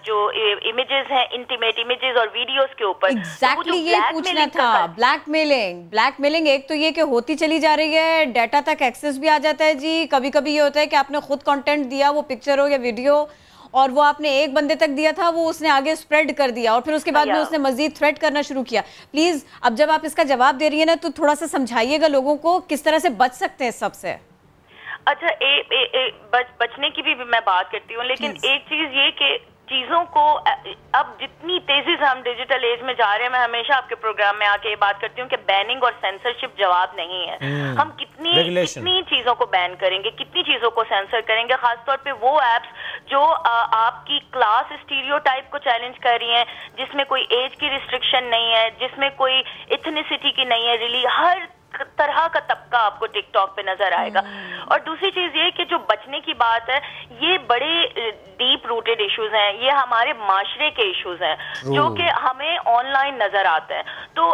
Speaker 17: जो इमेजेस हैं, इंटीमेट इमेजेस और वीडियोस के ऊपर।
Speaker 1: एग्जैक्टली ये पूछना था, ब्लैकमेलिंग एक तो ये कि होती चली जा रही है, डाटा तक एक्सेस भी आ जाता है जी। कभी कभी ये होता है कि आपने खुद कंटेंट दिया, वो पिक्चर हो या वीडियो, और वो आपने एक बंदे तक दिया था, वो उसने आगे स्प्रेड कर दिया और फिर उसके बाद में उसने मजीद थ्रेट करना शुरू किया। प्लीज अब जब आप इसका जवाब दे रही है ना, तो थोड़ा सा समझाइएगा लोगों को किस तरह से बच सकते हैं सबसे।
Speaker 17: अच्छा, बचने की भी मैं बात करती हूँ, लेकिन एक चीज ये कि चीजों को अब जितनी तेजी से हम डिजिटल एज में जा रहे हैं, मैं हमेशा आपके प्रोग्राम में आके ये बात करती हूँ कि बैनिंग और सेंसरशिप जवाब नहीं है। हम कितनी चीजों को बैन करेंगे, कितनी चीजों को सेंसर करेंगे, खासतौर पे वो एप्स जो आपकी क्लास स्टीरियोटाइप को चैलेंज कर रही हैं, जिसमें कोई एज की रिस्ट्रिक्शन नहीं है, जिसमें कोई इथनिसिटी की नहीं है, हर तरह का तबका आपको टिकटॉक पे नजर आएगा। और दूसरी चीज ये कि जो बचने की बात है, ये बड़े डीप रूटेड इश्यूज हैं, ये हमारे माशरे के इश्यूज हैं जो कि हमें ऑनलाइन नजर आते हैं। तो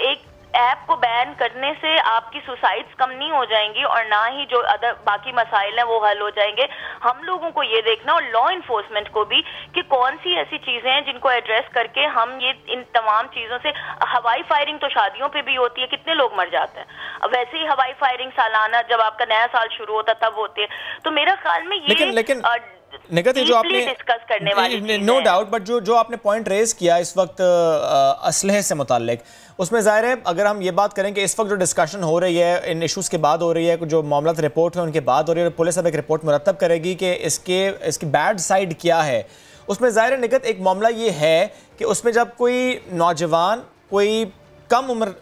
Speaker 17: एक ऐप को बैन करने से आपकी सुसाइड्स कम नहीं हो जाएंगी और ना ही जो अदर बाकी मसाइल हैं वो हल हो जाएंगे। हम लोगों को ये देखना, और लॉ इन्फोर्समेंट को भी, कि कौन सी ऐसी चीजें हैं जिनको एड्रेस करके हम ये इन तमाम चीजों से, हवाई फायरिंग तो शादियों पे भी होती है, कितने लोग मर जाते हैं, वैसे ही हवाई फायरिंग सालाना जब आपका नया साल शुरू होता तब होती है। तो मेरा ख्याल में ये
Speaker 2: लेकिन निगत जो आपने
Speaker 17: डिस्कस करने वाली
Speaker 2: नो डाउट, बट जो आपने पॉइंट रेज किया इस वक्त असलहे से मुताल्लिक, उसमें ज़ाहिर है अगर हम ये बात करें कि इस वक्त जो डिस्कशन हो रही है इन इश्यूज़ के बाद हो रही है, जो मामला रिपोर्ट है उनके बाद हो रही है, पुलिस अब एक रिपोर्ट मुरतब करेगी कि इसकी बैड साइड क्या है। उसमें ज़ाहिर है निगत एक मामला ये है कि उसमें जब कोई नौजवान, कोई कम उम्र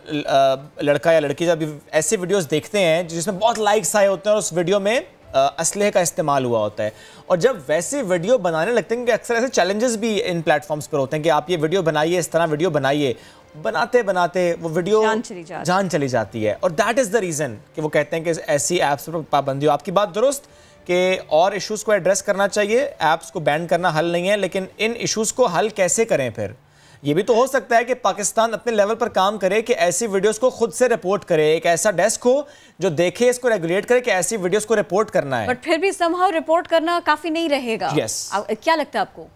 Speaker 2: लड़का या लड़की जब ऐसे वीडियोस देखते हैं जिसमें बहुत लाइक्स आए होते हैं और उस वीडियो में असलहे का इस्तेमाल हुआ होता है, और जब वैसे वीडियो बनाने लगते हैं कि अक्सर ऐसे चैलेंजेस भी इन प्लेटफॉर्म्स पर होते हैं कि आप ये वीडियो बनाइए, इस तरह वीडियो बनाइए, बनाते बनाते वो वीडियो जान चली जाती है। और दैट इज़ द रीज़न कि वो कहते हैं कि ऐसी ऐप्स पर पाबंदी हो। आपकी बात दुरुस्त कि और इश्यूज़ को एड्रेस करना चाहिए, ऐप्स को बैन करना हल नहीं है, लेकिन इन इश्यूज़ को हल कैसे करें फिर? ये भी तो हो सकता है कि पाकिस्तान अपने लेवल पर काम करे कि ऐसी वीडियोस को खुद से रिपोर्ट करे, एक ऐसा डेस्क हो जो देखे, इसको रेगुलेट करे कि ऐसी वीडियोस को रिपोर्ट करना है।
Speaker 1: बट फिर भी समहाउ रिपोर्ट करना काफी नहीं रहेगा। क्या लगता है आपको?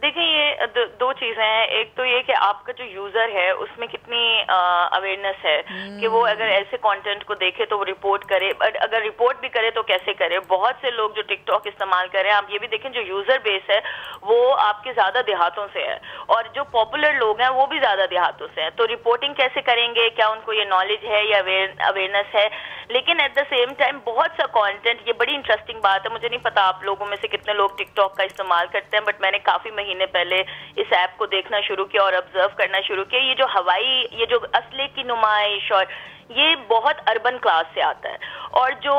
Speaker 17: देखिए, ये दो चीजें हैं। एक तो ये कि आपका जो यूजर है उसमें कितनी अवेयरनेस है कि वो अगर ऐसे कंटेंट को देखे तो वो रिपोर्ट करे, अगर रिपोर्ट भी करे तो कैसे करे। बहुत से लोग जो टिकटॉक इस्तेमाल कर रहे हैं, आप ये भी देखें जो यूजर बेस है वो आपके ज्यादा देहातों से है, और जो पॉपुलर लोग हैं वो भी ज्यादा देहातों से हैं। तो रिपोर्टिंग कैसे करेंगे, क्या उनको ये नॉलेज है या अवेयरनेस है? लेकिन एट द सेम टाइम बहुत सा कंटेंट, ये बड़ी इंटरेस्टिंग बात है, मुझे नहीं पता आप लोगों में से कितने लोग टिकटॉक का इस्तेमाल करते हैं, बट मैंने काफी महीने पहले इस ऐप को देखना शुरू किया और ऑब्जर्व करना शुरू किया। ये जो असले की नुमाइश और ये बहुत अर्बन क्लास से आता है, और जो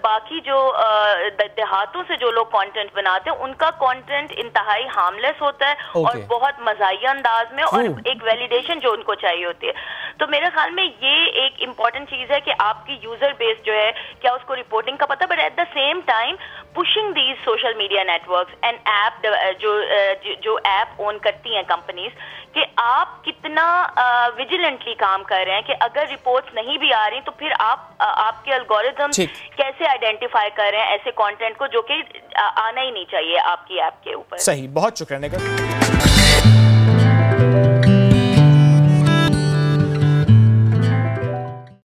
Speaker 17: बाकी जो देहातों से जो लोग कंटेंट बनाते हैं उनका कंटेंट इंतहाई हार्मलेस होता है और बहुत मज़ाहिया अंदाज में, और एक वैलिडेशन जो उनको चाहिए होती है। तो मेरे ख्याल में ये एक इम्पॉर्टेंट चीज है कि आपकी यूजर बेस जो है, क्या उसको रिपोर्टिंग का पता, but at the same time pushing these social media networks and app जो ऐप ओन करती हैं कंपनीज, कि आप कितना विजिलेंटली काम कर रहे हैं कि अगर रिपोर्ट्स नहीं भी आ रही तो फिर आपके एल्गोरिथम कैसे आइडेंटिफाई कर रहे हैं ऐसे कंटेंट को जो कि आना ही नहीं चाहिए आपकी ऐप के ऊपर।
Speaker 2: सही, बहुत शुक्रिया।